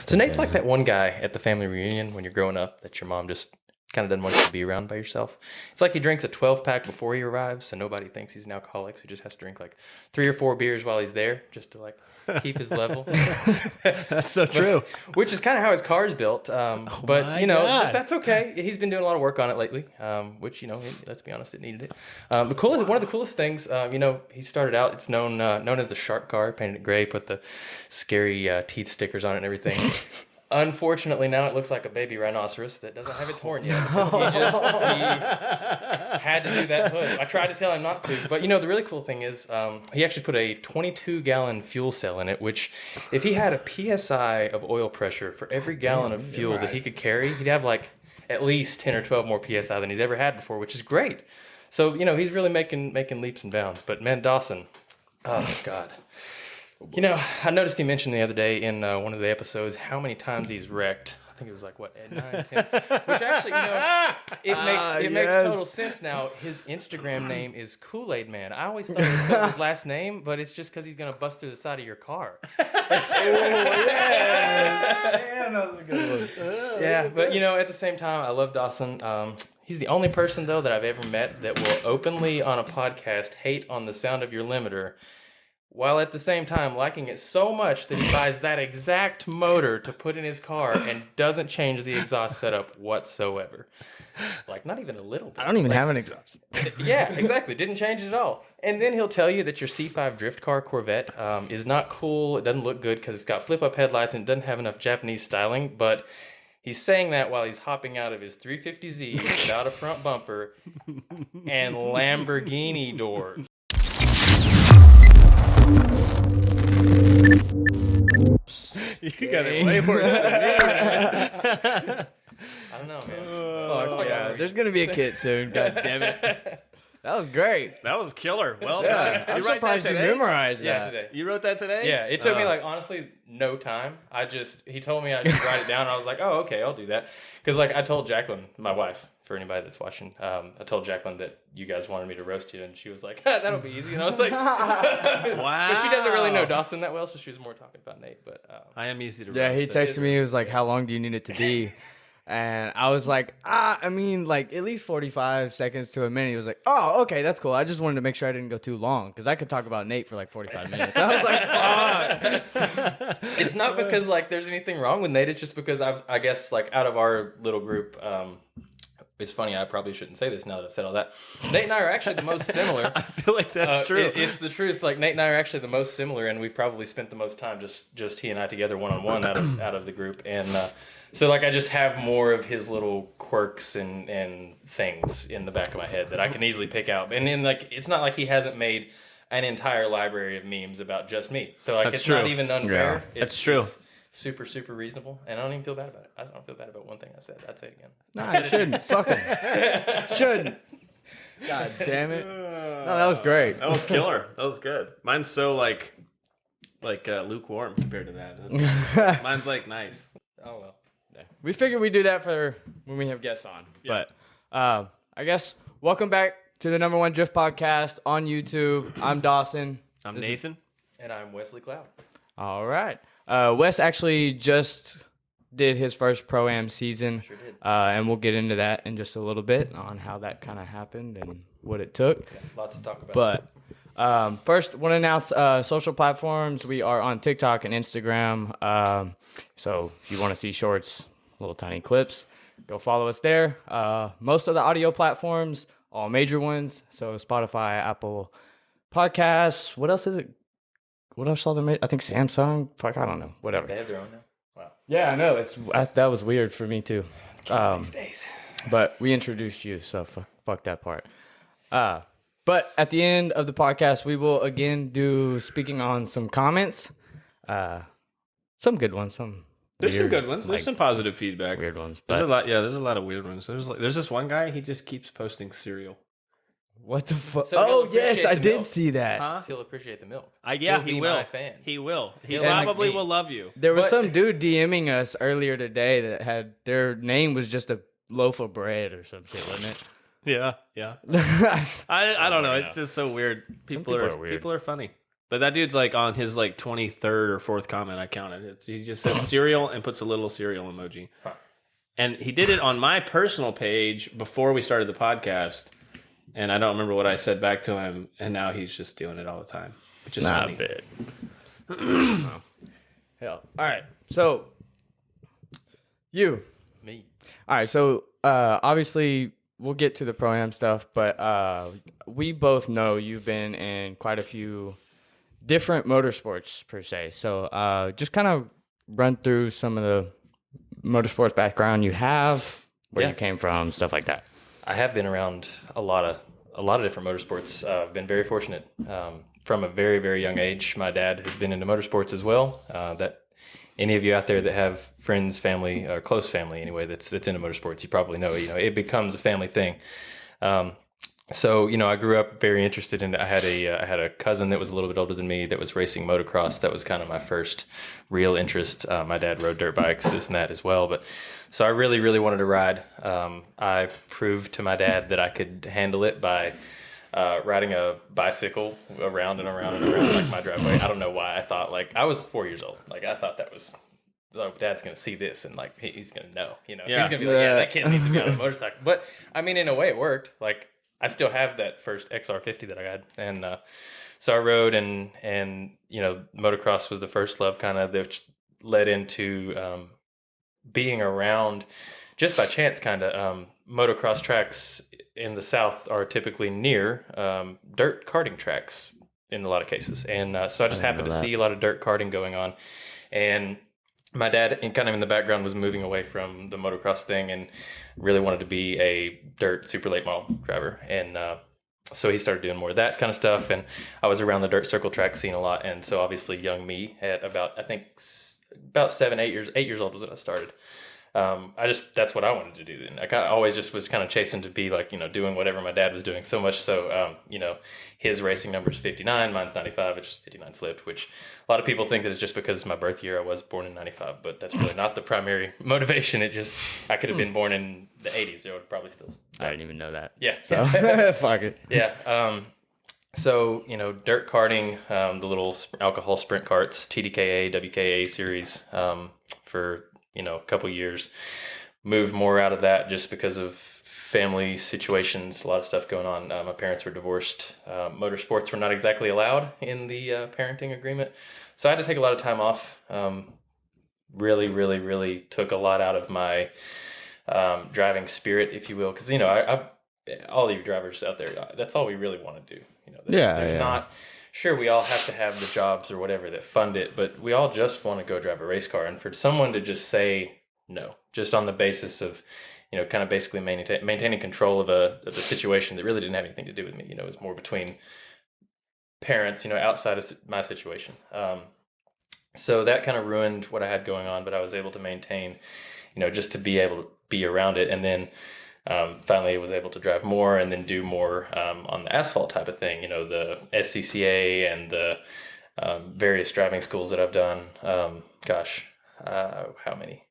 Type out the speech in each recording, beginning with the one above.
So Nate's like that one guy at the family reunion when you're growing up that your mom just kind of doesn't want you to be around by yourself. It's like he drinks a 12-pack before he arrives, so nobody thinks he's an alcoholic. So he just has to drink like 3 or 4 beers while he's there just to like keep his level. That's so true. Which is kind of how his car is built. But, you know, God. that's okay. He's been doing a lot of work on it lately, which, you know, let's be honest, it needed it. One of the coolest things, you know, he started out, it's known as the shark car, painted it gray, put the scary teeth stickers on it and everything. Unfortunately, now it looks like a baby rhinoceros that doesn't have its horn yet. Because he had to do that hood. I tried to tell him not to. But, you know, the really cool thing is he actually put a 22-gallon fuel cell in it, which if he had a PSI of oil pressure for every gallon of fuel that he could carry, he'd have like at least 10 or 12 more PSI than he's ever had before, which is great. So, you know, he's really making leaps and bounds. But, man, Dawson, oh, my God. You know, I noticed he mentioned the other day in one of the episodes how many times he's wrecked. I think it was like, what, 9, 10? Which actually, you know, it makes total sense now. His Instagram name is Kool-Aid Man. I always thought it was because of his last name, but it's just because he's going to bust through the side of your car. Yeah. Damn, that was a good one. Yeah, but, you know, at the same time, I love Dawson. He's the only person, though, that I've ever met that will openly on a podcast hate on the sound of your limiter, while at the same time liking it so much that he buys that exact motor to put in his car and doesn't change the exhaust setup whatsoever. Like, not even a little bit. I don't even have an exhaust. Yeah, exactly. Didn't change it at all. And then he'll tell you that your C5 drift car Corvette is not cool. It doesn't look good because it's got flip-up headlights and it doesn't have enough Japanese styling. But he's saying that while he's hopping out of his 350Z without a front bumper and Lamborghini doors. You got it way worse than me. I don't know, man. Yeah, there's gonna be a kit soon. God damn it. That was great. That was killer. Well done. I'm You write that surprised you today? memorized Yeah, that. today. You wrote that today? Yeah, it took me like honestly no time. He told me I should write it down, and I was like, oh, okay, I'll do that. Because like I told Jacqueline, my wife, for anybody that's watching, I told Jacqueline that you guys wanted me to roast you, and she was like, that'll be easy. And I was like, Wow. But she doesn't really know Dawson that well, so she was more talking about Nate. But I am easy to Yeah, roast. he texted me. He was like, "How long do you need it to be?" And I was like, I mean, like at least 45 seconds to a minute. He was like, "Oh, okay, that's cool. I just wanted to make sure I didn't go too long because I could talk about Nate for like 45 minutes." I was like, "Fuck." it's not because like there's anything wrong with Nate. It's just because I guess like out of our little group. It's funny, I probably shouldn't say this now that I've said all that. Nate and I are actually the most similar. I feel like that's true. It's the truth. Like Nate and I are actually the most similar, and we've probably spent the most time just he and I together one-on-one out of the group. And so like I just have more of his little quirks and things in the back of my head that I can easily pick out. And then like it's not like he hasn't made an entire library of memes about just me. So like That's it's true. not even unfair. Yeah. That's true. It's super, super reasonable, and I don't even feel bad about it. I don't feel bad about one thing I said. I'd say it again. Nah, I shouldn't. Fuck him. Shouldn't. God damn it. No, that was great. That was killer. That was good. Mine's so like lukewarm compared to that. Mine's like nice. Oh well. We figured we'd do that for when we have guests on. Yeah. But I guess welcome back to the #1 Drift Podcast on YouTube. I'm Dawson. I'm Nathan. And I'm Wesley Cloud. All right. Wes actually just did his first Pro-Am season. Sure did. And we'll get into that in just a little bit on how that kind of happened and what it took. Yeah, lots to talk about. But first, want to announce social platforms. We are on TikTok and Instagram. So if you want to see shorts, little tiny clips, go follow us there. Most of the audio platforms, all major ones. So Spotify, Apple Podcasts. What else is it? What else are they? I think Samsung. Fuck, I don't know. Whatever. They have their own now. Wow. Yeah, I know. That was weird for me too. These days. But we introduced you, so fuck that part. But at the end of the podcast, we will again do speaking on some comments. Some good ones, some There's some weird, good ones. There's like, some positive feedback. weird ones. There's a But lot. Yeah, there's a lot of weird ones. There's this one guy. He just keeps posting cereal. what the fuck? So he'll Oh yes, appreciate I the did milk. see that. Huh? He'll appreciate the milk. Yeah, He'll he be will. my fan. He will. He He'll like probably me. will love you. There was But- some dude DMing us earlier today that had their name was just a loaf of bread or some shit, wasn't Yeah, yeah. it? I don't know. yeah. It's just so weird. People people are are weird. People are funny. But that dude's like on his like 23rd or 4th comment. I counted. He just says cereal and puts a little cereal emoji. Huh. And he did it on my personal page before we started the podcast. And I don't remember what I said back to him. And now he's just doing it all the time, which is funny. Bad. Hell. All right. So, you. Me. All right. So, obviously, we'll get to the Pro-Am stuff, but we both know you've been in quite a few different motorsports, per se. So, just kind of run through some of the motorsports background you have, where you came from, stuff like that. I have been around a lot of different motorsports. I've been very fortunate. From a very, very young age, my dad has been into motorsports as well. That any of you out there that have friends, family, or close family anyway, that's into motorsports, you probably know. It becomes a family thing. So I grew up very interested in. I had a cousin that was a little bit older than me that was racing motocross. That was kind of my first real interest. My dad rode dirt bikes, this and that as well. But so I really, really wanted to ride. I proved to my dad that I could handle it by riding a bicycle around and around and around like my driveway. I don't know why I thought, like, I was 4 years old. Like, I thought that was, like, Dad's gonna see this and like he's gonna know. He's gonna be like, yeah, that kid needs to be on a motorcycle. But I mean, in a way, it worked. Like, I still have that first XR50 that I had, and so I rode, and motocross was the first love, kind of, which led into being around just by chance, kind of. Motocross tracks in the South are typically near dirt karting tracks in a lot of cases, and so I just happened to see a lot of dirt karting going on, and my dad, kind of in the background, was moving away from the motocross thing and really wanted to be a dirt super late model driver. And so he started doing more of that kind of stuff. And I was around the dirt circle track scene a lot. And so obviously young me at about 8 years old was when I started. That's what I wanted to do then. I always just was kind of chasing to be like, doing whatever my dad was doing, so much so, his racing number is 59, mine's 95, it's just 59 flipped, which a lot of people think that it's just because my birth year, I was born in 95, but that's really not the primary motivation. I could have been born in the 80s, there would probably still. I didn't even know that. Yeah. So, fuck it. Yeah. So, dirt karting, the little alcohol sprint carts, TDKA, WKA series, for, a couple years, moved more out of that just because of family situations, a lot of stuff going on. My parents were divorced. Motorsports were not exactly allowed in the parenting agreement. So I had to take a lot of time off. Really, really, really took a lot out of my driving spirit, if you will. Because, all of you drivers out there, that's all we really want to do. There's not... Sure, we all have to have the jobs or whatever that fund it, but we all just want to go drive a race car. And for someone to just say no, just on the basis of, kind of basically maintaining control of a situation that really didn't have anything to do with me. It was more between parents, outside of my situation. So that kind of ruined what I had going on, but I was able to maintain, just to be able to be around it. And then finally, I was able to drive more and then do more on the asphalt type of thing. The SCCA and the various driving schools that I've done. How many?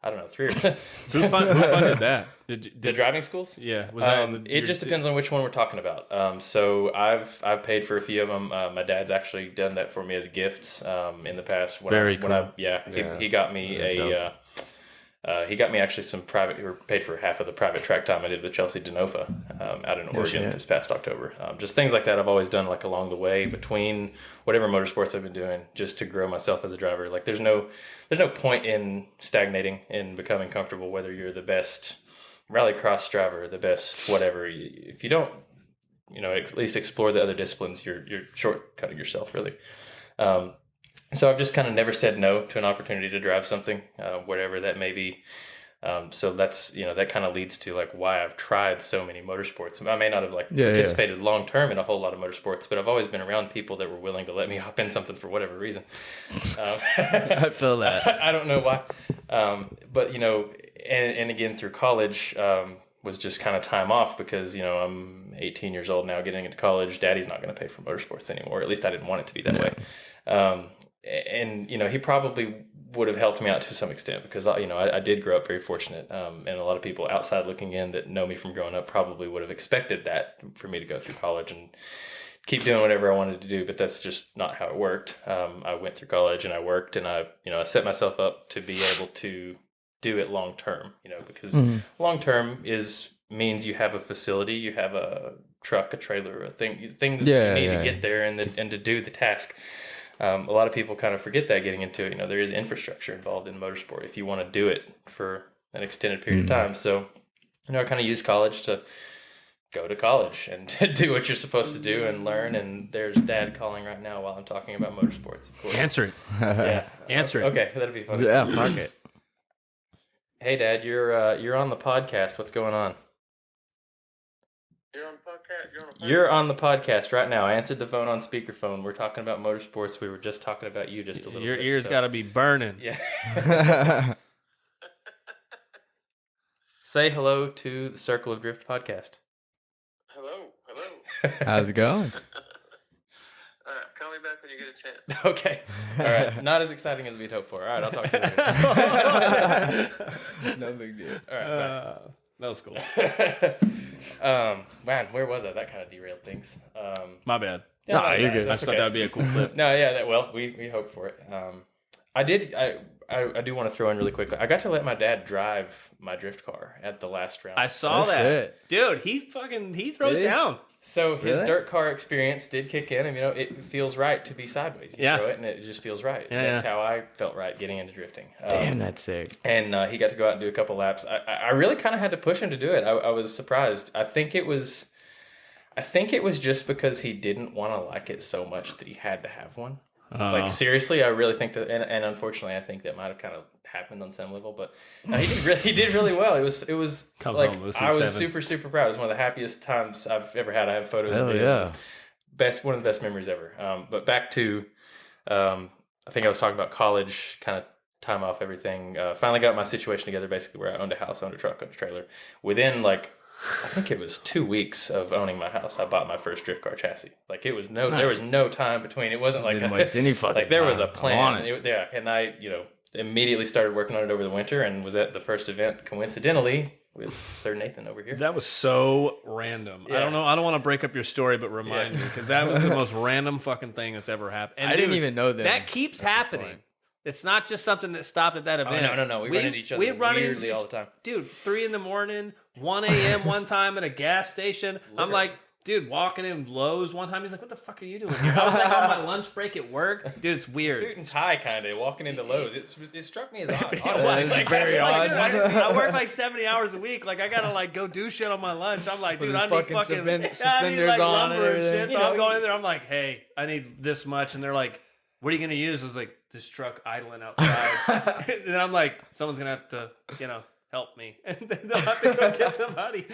I don't know, 3 or 4. Who funded that? The driving schools? Yeah, was that on it just depends on which one we're talking about. So I've paid for a few of them. My dad's actually done that for me as gifts in the past. He got me he got me actually some private, or paid for half of the private track time I did with Chelsea DeNova out in Oregon this past October. Just things like that I've always done, like, along the way between whatever motorsports I've been doing, just to grow myself as a driver. Like, there's no point in stagnating and becoming comfortable, whether you're the best rallycross driver, the best whatever. If you don't, at least explore the other disciplines, you're shortcutting yourself, really. So I've just kind of never said no to an opportunity to drive something, whatever that may be. So that's, that kind of leads to, like, why I've tried so many motorsports. I may not have participated long term in a whole lot of motorsports, but I've always been around people that were willing to let me hop in something for whatever reason. I feel that. I don't know why. But, and again, through college, was just kind of time off because, I'm 18 years old now, getting into college. Daddy's not going to pay for motorsports anymore. At least I didn't want it to be that way. And, he probably would have helped me out to some extent because, I did grow up very fortunate. And a lot of people outside looking in that know me from growing up probably would have expected that for me to go through college and keep doing whatever I wanted to do, but that's just not how it worked. I went through college and I worked, and I set myself up to be able to do it long term, because long term means you have a facility, you have a truck, a trailer, things that you need to get there and to do the task. A lot of people kind of forget that getting into it. There is infrastructure involved in motorsport if you want to do it for an extended period of time. So, I kind of use college to go to college and do what you're supposed to do and learn. And there's Dad calling right now while I'm talking about motorsports, of course. Answer it. Yeah. Answer it. Okay, that'd be fun. Yeah, fuck it. Hey, Dad, you're on the podcast. What's going on? You're on the podcast? You're on the podcast right now. I answered the phone on speakerphone. We're talking about motorsports. We were just talking about you just a little bit. Your ears got to be burning. Yeah. Say hello to the Circle of Drift podcast. Hello. How's it going? Call me back when you get a chance. Okay. All right. Not as exciting as we'd hoped for. All right. I'll talk to you later. No big deal. All right. That was cool. Man, where was I? That kind of derailed things. My bad. Yeah, Nah, you're good. I just thought that would be a cool clip. No, yeah. We hoped for it. I do want to throw in really quickly. I got to let my dad drive my drift car at the last round. I saw Oh, that. shit. Dude, he throws Really? down. So his Really? dirt car experience did kick in, and it feels right to be sideways. You throw it, and it just feels right. Yeah, That's how I felt right getting into drifting. Damn, that's sick. And he got to go out and do a couple laps. I really kind of had to push him to do it. I was surprised. I think it was just because he didn't want to like it so much that he had to have one. Like seriously, I really think that, and unfortunately, I think that might have kind of happened on some level. But no, he did really well. It was Comes like home with I was C7. super proud. It was one of the happiest times I've ever had. I have photos Hell of it. yeah. One of the best memories ever. But back to, I think I was talking about college, kind of time off everything. Finally got my situation together, basically where I owned a house, owned a truck, owned a trailer. Within I think it was 2 weeks of owning my house, I bought my first drift car chassis. Like there was no time between. It wasn't like Didn't waste any fucking like there was a time. plan. I'm on it. And I immediately started working on it over the winter and was at the first event coincidentally with Sir Nathan over here. That was so random. Yeah. I don't want to break up your story, but remind me, because that was the most random fucking thing that's ever happened. And I didn't even know them that keeps happening. point. It's not just something that stopped at that event. No. We run into each other weirdly all the time. Dude, 3 a.m, 1 a.m. one time at a gas station. I'm like, dude, walking in Lowe's one time. He's like, what the fuck are you doing here? I was like on my lunch break at work. Dude, it's weird. Suit and tie kind of walking into Lowe's. It struck me as odd. was Honestly. very odd. Dude, I work like 70 hours a week. Like, I gotta go do shit on my lunch. I'm like, With dude, his I need fucking fucking I need suspenders on and lumber and everything. shit. So I'm going in there. I'm like, hey, I need this much, and they're like, what are you gonna use? I was like, this truck idling outside. And I'm like, someone's gonna have to, help me, and then they'll have to go get somebody.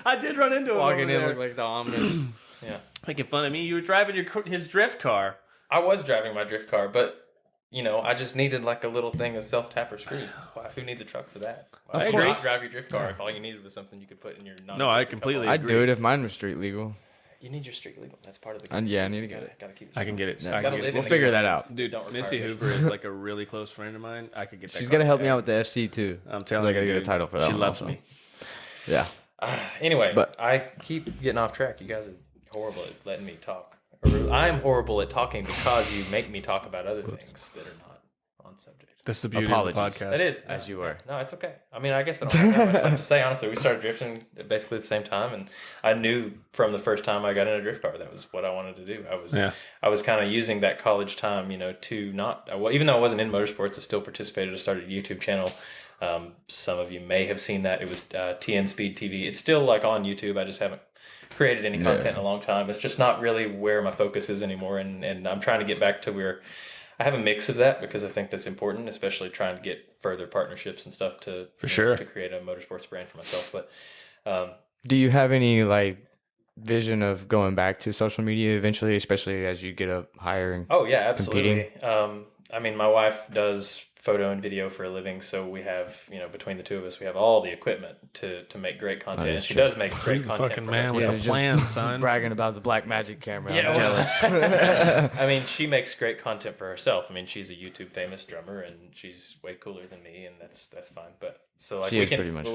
I did run into him. Walking over in there. looked like the ominous. Yeah. Making fun of me. You were driving his drift car. I was driving my drift car, but I just needed like a little thing of self-tapper screws. Why? Who needs a truck for that? Why I would you agree. not drive your drift car if all you needed was something you could put in your No, I completely I'd do it if mine was street legal. You need your street legal. That's part of the. And yeah, I need to get it. Gotta keep it. I can get it. Yeah, I Gotta can get live it. in We'll the figure that communities. out. Dude, Don't require Missy insurance. Hoover is like a really close friend of mine. I could get that. She's car gonna help me today. out with the FC too. I'm telling I you, gotta get a dude, title for that She one loves also. me. Yeah. Anyway, But- I keep getting off track. You guys are horrible at letting me talk. I'm horrible at talking because you make me talk about other things that are not on subject. That's the beauty Apologies. of the podcast. That is As you were. No, it's okay. I mean, I guess I don't have that much stuff to say. Honestly, we started drifting basically at the same time, and I knew from the first time I got in a drift car that was what I wanted to do. I was kind of using that college time, to not. Well, even though I wasn't in motorsports, I still participated. I started a YouTube channel. Some of you may have seen that. It was TN Speed TV. It's still like on YouTube. I just haven't created any content in a long time. It's just not really where my focus is anymore, and I'm trying to get back to where I have a mix of that because I think that's important, especially trying to get further partnerships and stuff to create a motorsports brand for myself. But Do you have any vision of going back to social media eventually, especially as you get up higher? And oh yeah, absolutely. I mean, my wife does photo and video for a living, so we have between the two of us, we have all the equipment to make great content. And she does make great He's the content. fucking for man herself. with Yeah, the just plan, son. bragging about the black magic camera. Yeah, I'm well, jealous. I mean, she makes great content for herself. I mean, she's a YouTube famous drummer, and she's way cooler than me, and that's fine. But So like She we is can pretty much.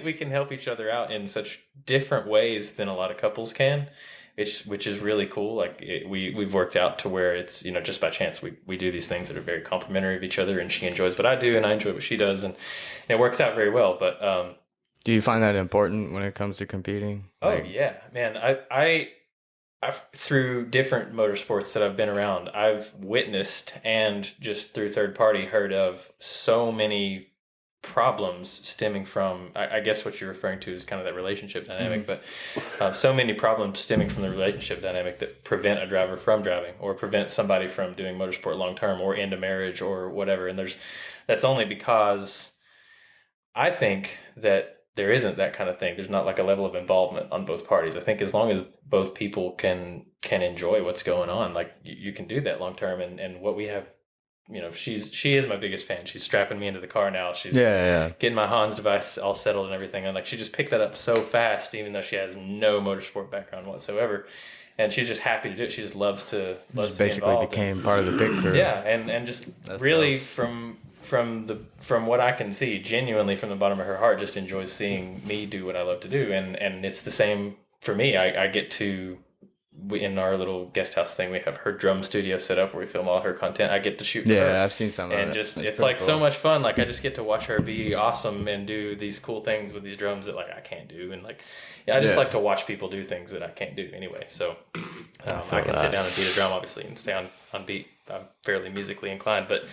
we can help each other out in such different ways than a lot of couples can, which is really cool. Like we've worked out to where it's, you know, just by chance we do these things that are very complementary of each other, and she enjoys what I do and I enjoy what she does, and it works out very well. But Do you find that important when it comes to competing? oh yeah, man, I've through different motorsports that I've been around, I've witnessed and just through third party heard of so many problems stemming from, I guess what you're referring to is kind of that relationship dynamic, but so many problems stemming from the relationship dynamic that prevent a driver from driving or prevent somebody from doing motorsport long term or end a marriage or whatever. And that's only because I think that there isn't that kind of thing. There's not like a level of involvement on both parties. I think as long as both people can enjoy what's going on, like you can do that long term. And what we have, you know, she is my biggest fan. She's strapping me into the car now. She's getting my Hans device all settled and everything. And like, she just picked that up so fast, even though she has no motorsport background whatsoever. And she's just happy to do it. She just loves to basically be became part of the pit crew. Yeah. And just That's really dope. from what I can see, genuinely from the bottom of her heart, just enjoys seeing me do what I love to do. And it's the same for me. I get to, in our little guest house thing, we have her drum studio set up where we film all her content. I get to shoot for her. Yeah, I've seen some of it. And just, That's it's pretty like cool. so much fun. Like I just get to watch her be awesome and do these cool things with these drums that like I can't do. And like, yeah, I just like to watch people do things that I can't do anyway. So I can sit down and beat a drum, obviously, and stay on beat. I'm fairly musically inclined, but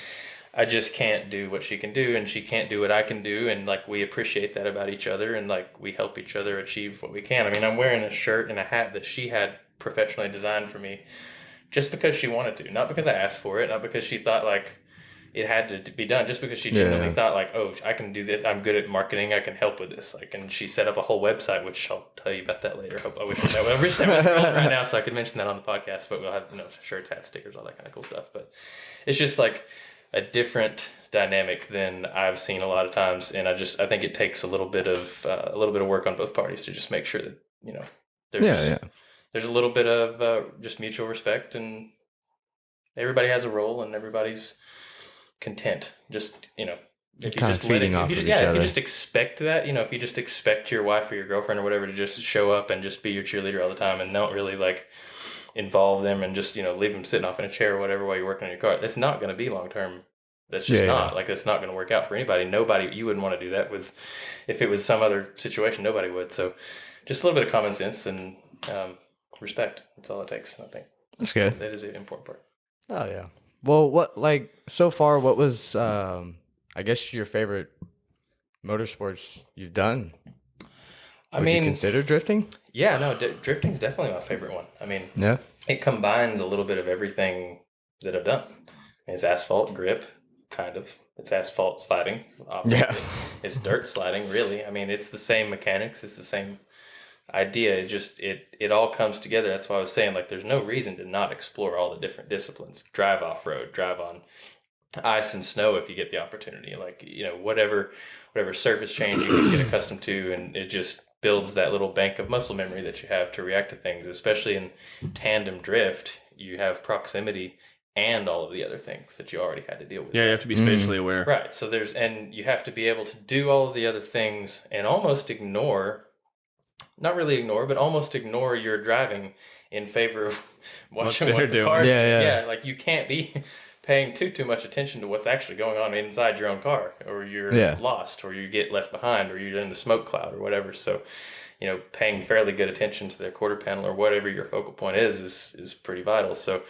I just can't do what she can do, and she can't do what I can do. And like, we appreciate that about each other, and like, we help each other achieve what we can. I mean, I'm wearing a shirt and a hat that she had professionally designed for me just because she wanted to, not because I asked for it, not because she thought like it had to be done, just because she genuinely thought like, oh, I can do this. I'm good at marketing. I can help with this. Like, and she set up a whole website, which I'll tell you about that later. I wish that was relevant right now so I could mention that on the podcast, but we'll have, you know, shirts, hats, stickers, all that kind of cool stuff. But it's just like a different dynamic than I've seen a lot of times. And I think it takes a little bit of work on both parties to just make sure that, you know, there's a little bit of just mutual respect, and everybody has a role and everybody's content. Just, you know, if you Kind just of feeding off of each if other. you just expect that, you know, if you just expect your wife or your girlfriend or whatever to just show up and just be your cheerleader all the time and don't really like involve them and just, you know, leave them sitting off in a chair or whatever while you're working on your car, that's not going to be long term. That's just not like, that's not going to work out for anybody. Nobody, you wouldn't want to do that with, if it was some other situation, nobody would. So just a little bit of common sense and respect. That's all it takes. I think That's good. that is an important part. Oh yeah. Well, what, like, so far, what was I guess your favorite motorsports you've done? I Would mean, you consider drifting? yeah, no, drifting is definitely my favorite one. I mean, Yeah. it combines a little bit of everything that I've done. It's asphalt grip, kind of. It's asphalt sliding, obviously. Yeah. It's dirt sliding, really. I mean, it's the same mechanics. It's the same idea. It just, it all comes together. That's why I was saying, like, there's no reason to not explore all the different disciplines. Drive off-road, drive on ice and snow if you get the opportunity. Like, you know, whatever surface change you can get accustomed to, and it just builds that little bank of muscle memory that you have to react to things. Especially in tandem drift, you have proximity and all of the other things that you already had to deal with. Yeah, you have to be spatially aware. Right. So and you have to be able to do all of the other things and almost not really ignore, but almost ignore your driving in favor of watching what the car. Yeah. Like, you can't be paying too much attention to what's actually going on inside your own car, or you're lost, or you get left behind, or you're in the smoke cloud or whatever. So, you know, paying fairly good attention to their quarter panel or whatever your focal point is pretty vital. So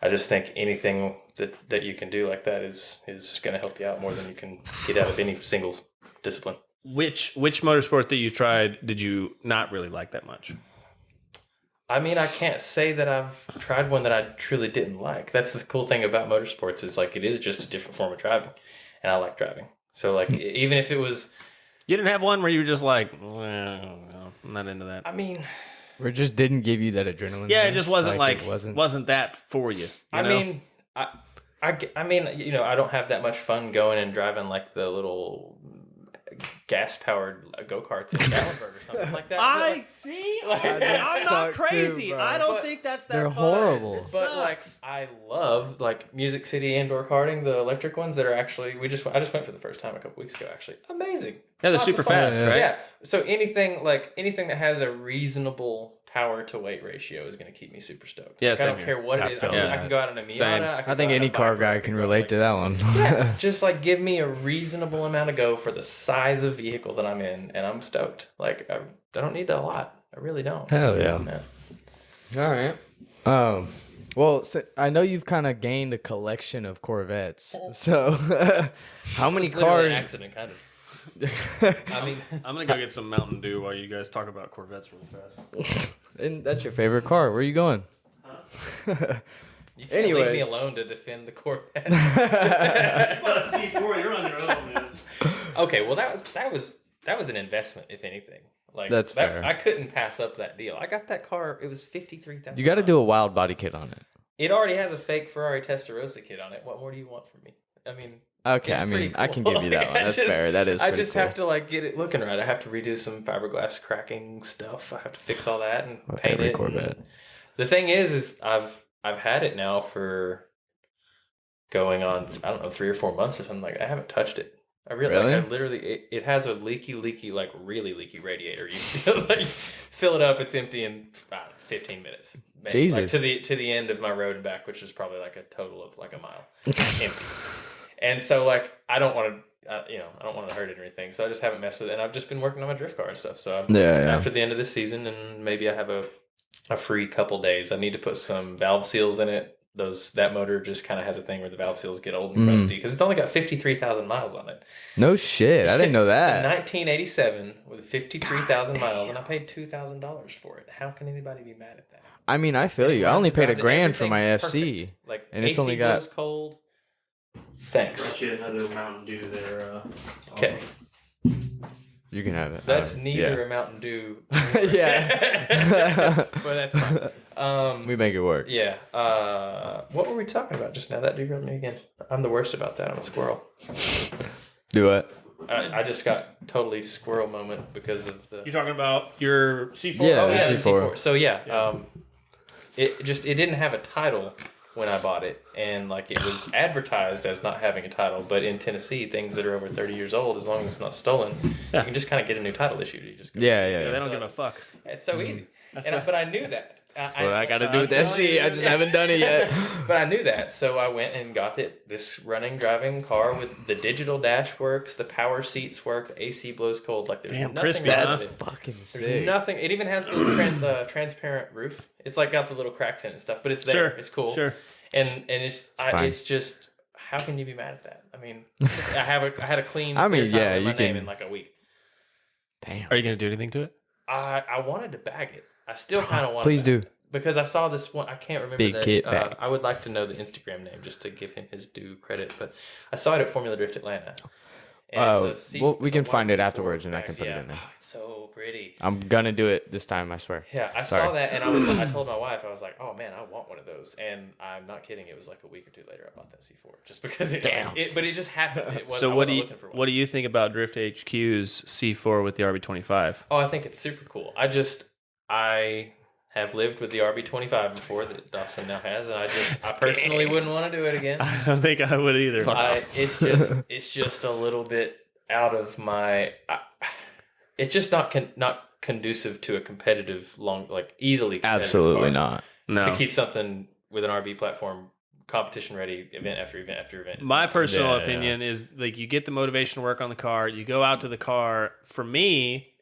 I just think anything that you can do like that is going to help you out more than you can get out of any single discipline. Which motorsport that you tried did you not really like that much? I mean, I can't say that I've tried one that I truly didn't like. That's the cool thing about motorsports, is like, it is just a different form of driving, and I like driving. So like, even if it was, You didn't have one where you were just like, well, I'm not into that. I mean, Or it just didn't give you that adrenaline. Yeah, it rush? just wasn't like, it wasn't that for you. I mean, I mean, you know, I don't have that much fun going and driving like the little gas-powered go-karts in Gatlinburg or something like that. I see. I'm not suck too, crazy. bro. I don't But think that's that they're fun. horrible. It But like, sucks. I love like Music City indoor karting, the electric ones that are actually. I just went for the first time a couple weeks ago. Actually, amazing. Yeah, they're Lots of super fun. fast, right? Yeah. So anything that has a reasonable power to weight ratio is going to keep me super stoked. Yeah, Like, I same don't here. care what I it is. feel I that. can go out on a Miata. Same. can I go think out on any a car Viper, guy I can go relate like- to that one. Yeah, just like give me a reasonable amount of go for the size of vehicle that I'm in, and I'm stoked. Like I don't need a lot. I really don't. Hell yeah. All right. Well, so I know you've kind of gained a collection of Corvettes. So, how many It's literally an cars? accident, kind of. I mean, I'm gonna go get some Mountain Dew while you guys talk about Corvettes really fast. And that's your favorite car. Where are you going? You can't leave Anyways. me alone to defend the Corvette. But a C4, you're on your own, man. Okay, well that was an investment, if anything. Like That's fair. I couldn't pass up that deal. I got that car. It was 53,000. You got to do a wild body kit on it. It already has a fake Ferrari Testarossa kit on it. What more do you want from me? I mean, Okay, it's I pretty mean, I can cool. give you that Like, one. I That's just- fair. That is. I Pretty just cool. have to like get it looking right. I have to redo some fiberglass cracking stuff. I have to fix all that and paint Every it. Corvette. The thing is I've had it now for going on, I don't know, 3 or 4 months or something. Like I haven't touched it. I really? Really? Like I literally it has a leaky, like really leaky radiator. You like fill it up, it's empty in 15 minutes. Maybe. Like, Jesus. to the end of my road and back, which is probably like a total of like a mile empty. And so like I don't want to I don't want to hurt it or anything. So I just haven't messed with it, and I've just been working on my drift car and stuff. So Yeah. after the end of this season, and maybe I have a free couple days, I need to put some valve seals in it. That motor just kind of has a thing where the valve seals get old and rusty because it's only got 53,000 miles on it. No shit. I didn't know It's a that. 1987 with 53,000 miles, and I paid $2,000 for it. How can anybody be mad at that? I mean, I feel you. I only paid $1,000 for my FC. Perfect. Like, and it's AC only got- blows cold. Thanks. Got you another Mountain Dew there. Okay, You can have it. that's Yeah. neither a Mountain Dew. Yeah. But that's fine. We make it work. Yeah. What were we talking about just now? That derailed me again. I'm the worst about that. I'm a squirrel. Do it. I just got totally squirrel moment because of the. You're talking about your C4? Yeah, Oh yeah, the C4. C4. So yeah, it didn't have a title when I bought it, and like it was advertised as not having a title. But in Tennessee, things that are over 30 years old, as long as it's not stolen, you can just kind of get a new title issued. You just go, Yeah, they don't give a fuck. It's so easy. But I knew that. That's what I got to do with the FC. I just haven't done it yet. But I knew that, so I went and got this driving car with the digital dash works, the power seats work, the AC blows cold. Like there's Damn, nothing crispy, wrong huh? with it. Fucking There's sick. nothing. It even has the transparent roof. It's like got the little cracks in it and stuff, but it's there. Sure, It's cool. Sure. And it's fine. it's just, how can you be mad at that? I mean, I had a clean. I mean, clear title yeah, in my you name can- in like a week. Damn. Are you gonna do anything to it? I wanted to bag it. I still kind of want. Please do. Because I saw this one, I can't remember Big that. kit bag. I would like to know the Instagram name just to give him his due credit. But I saw it at Formula Drift Atlanta. And Well, we it's can a find it Y C4 afterwards and I bag. can put it Yeah. in there. Oh, it's so pretty. I'm gonna do it this time, I swear. Yeah, I Sorry. saw that and I told my wife, I was like, oh man, I want one of those. And I'm not kidding, it was like a week or two later I bought that C4 just because but it just happened. It was, So I what do wasn't you looking for one. what do you think about Drift HQ's C4 with the RB25? Oh, I think it's super cool. I have lived with the RB25 before that Dawson now has, and I personally wouldn't want to do it again. I don't think I would either. It's just a little bit out of my. It's just not conducive to a competitive easily competitive Absolutely car. not. To No. keep something with an RB platform competition ready event after event after event. My personal Yeah, opinion is like you get the motivation work on the car, you go out to the car. For me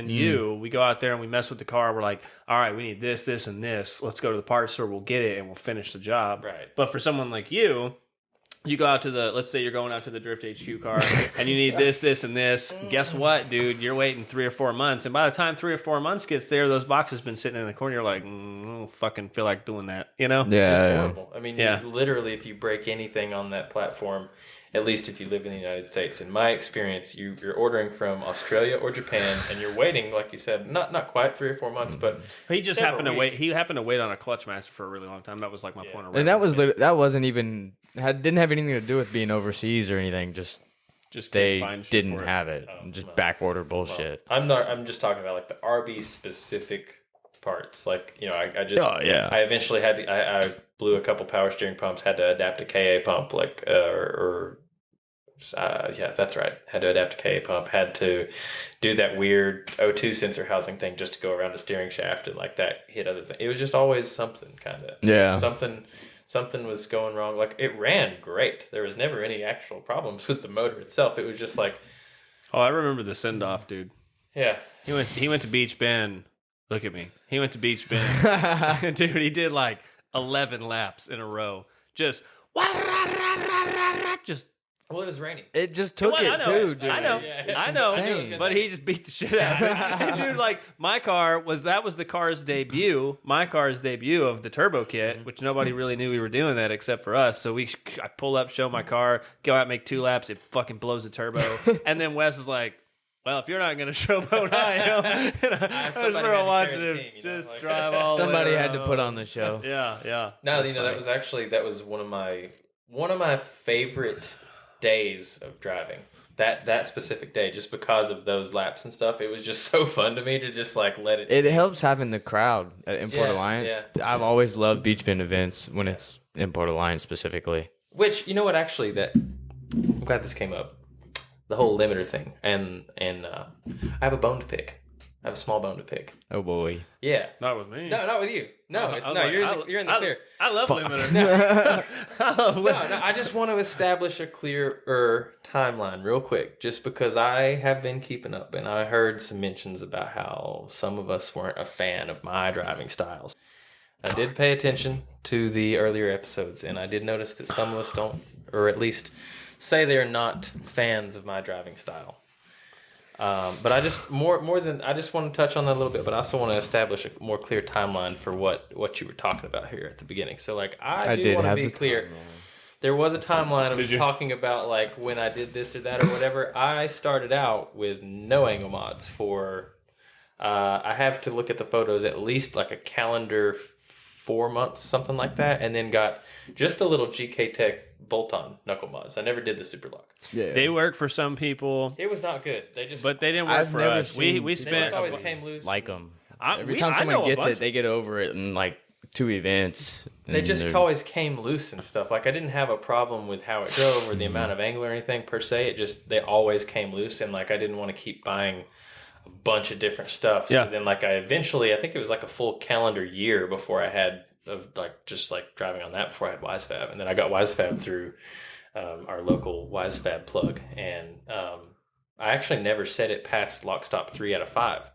you, we go out there and we mess with the car. We're like, all right, we need this, this, and this. Let's go to the parts store, we'll get it, and we'll finish the job. Right. But for someone like you go out to let's say you're going out to the Drift HQ car and you need this, this, and this. Guess what, dude? You're waiting 3 or 4 months. And by the time 3 or 4 months gets there, those boxes been sitting in the corner. You're like, I don't fucking feel like doing that, you know? Yeah. It's yeah. horrible. I mean, Yeah. literally, if you break anything on that platform, at least if you live in the United States, in my experience, you're ordering from Australia or Japan, and you're waiting, like you said, not quite 3 or 4 months, but He just several happened to wait. weeks. He happened to wait on a clutch master for a really long time. That was like my point of And that reference. was that wasn't even didn't have anything to do with being overseas or anything. Just Just couldn't they find shit didn't for it. have it. Just back order bullshit. I'm not. I'm just talking about like the RB specific parts. Like I just. Oh, yeah. I eventually had to. I blew a couple power steering pumps. Had to adapt a KA pump. Yeah, that's right. Had to adapt a KA pump. Had to do that weird O2 sensor housing thing just to go around the steering shaft and like that hit other things. It was just always something kind of. Yeah. Something was going wrong. Like it ran great. There was never any actual problems with the motor itself. It was just like. Oh, I remember the send off, dude. Yeah. He went to Beach Bend. Look at me. He went to Beach Bend. Dude, he did like 11 laps in a row. Just Well, it was raining. It just took Well, it too, dude. I know, Yeah, I know, insane. but he just beat the shit out of it. And dude, like my car was the car's debut. My car's debut of the turbo kit, which nobody really knew we were doing that except for us. So I pull up, show my car, go out, make 2 laps. It fucking blows the turbo, and then Wes is like, "Well, if you're not gonna showboat, I am." And I was Somebody had real to watching carry him the team, just like- drive all. the way Somebody had to around. put on the show. Yeah. No, That's funny. that was one of my favorite days of driving. That specific day, just because of those laps and stuff, it was just so fun to me to just like let it. It helps having the crowd at Import Yeah, Alliance. yeah. I've always loved Beach Bend events when it's Import Alliance specifically. Which what actually that I'm glad this came up. The whole limiter thing, and I have a bone to pick. I have a small bone to pick. Oh boy. Yeah. Not with me. No, not with you. No, I it's was no. like, You're in the clear. I love limiter. I love No, limiter. no, I just want to establish a clearer timeline real quick, just because I have been keeping up and I heard some mentions about how some of us weren't a fan of my driving styles. I did pay attention to the earlier episodes, and I did notice that some of us don't, or at least say they're not fans of my driving style. But I just I just want to touch on that a little bit, but I also want to establish a more clear timeline for what you were talking about here at the beginning. So like I do did want to have be the clear. timeline. There was a timeline Did of you? talking about like when I did this or that or whatever. I started out with no angle mods for. I have to look at the photos at least like a calendar 4 months, something like that, and then got just a little GK Tech bolt-on knuckle mods. I never did the super lock. Yeah. They work for some people, It was not good. They just but they didn't work I've for never us. We seen we they people just spent always came loose. like them. I- Every we- time I someone know a gets bunch. it, they get over it in like 2 events. They and just they're- always came loose and stuff. Like I didn't have a problem with how it drove or the amount of angle or anything per se. It just they always came loose, and like I didn't want to keep buying a bunch of different stuff. So Yeah. then like I think it was like a full calendar year before I had of like just like driving on that before I had WiseFab, and then I got WiseFab through our local WiseFab plug, and I actually never set it past lock stop 3 out of 5.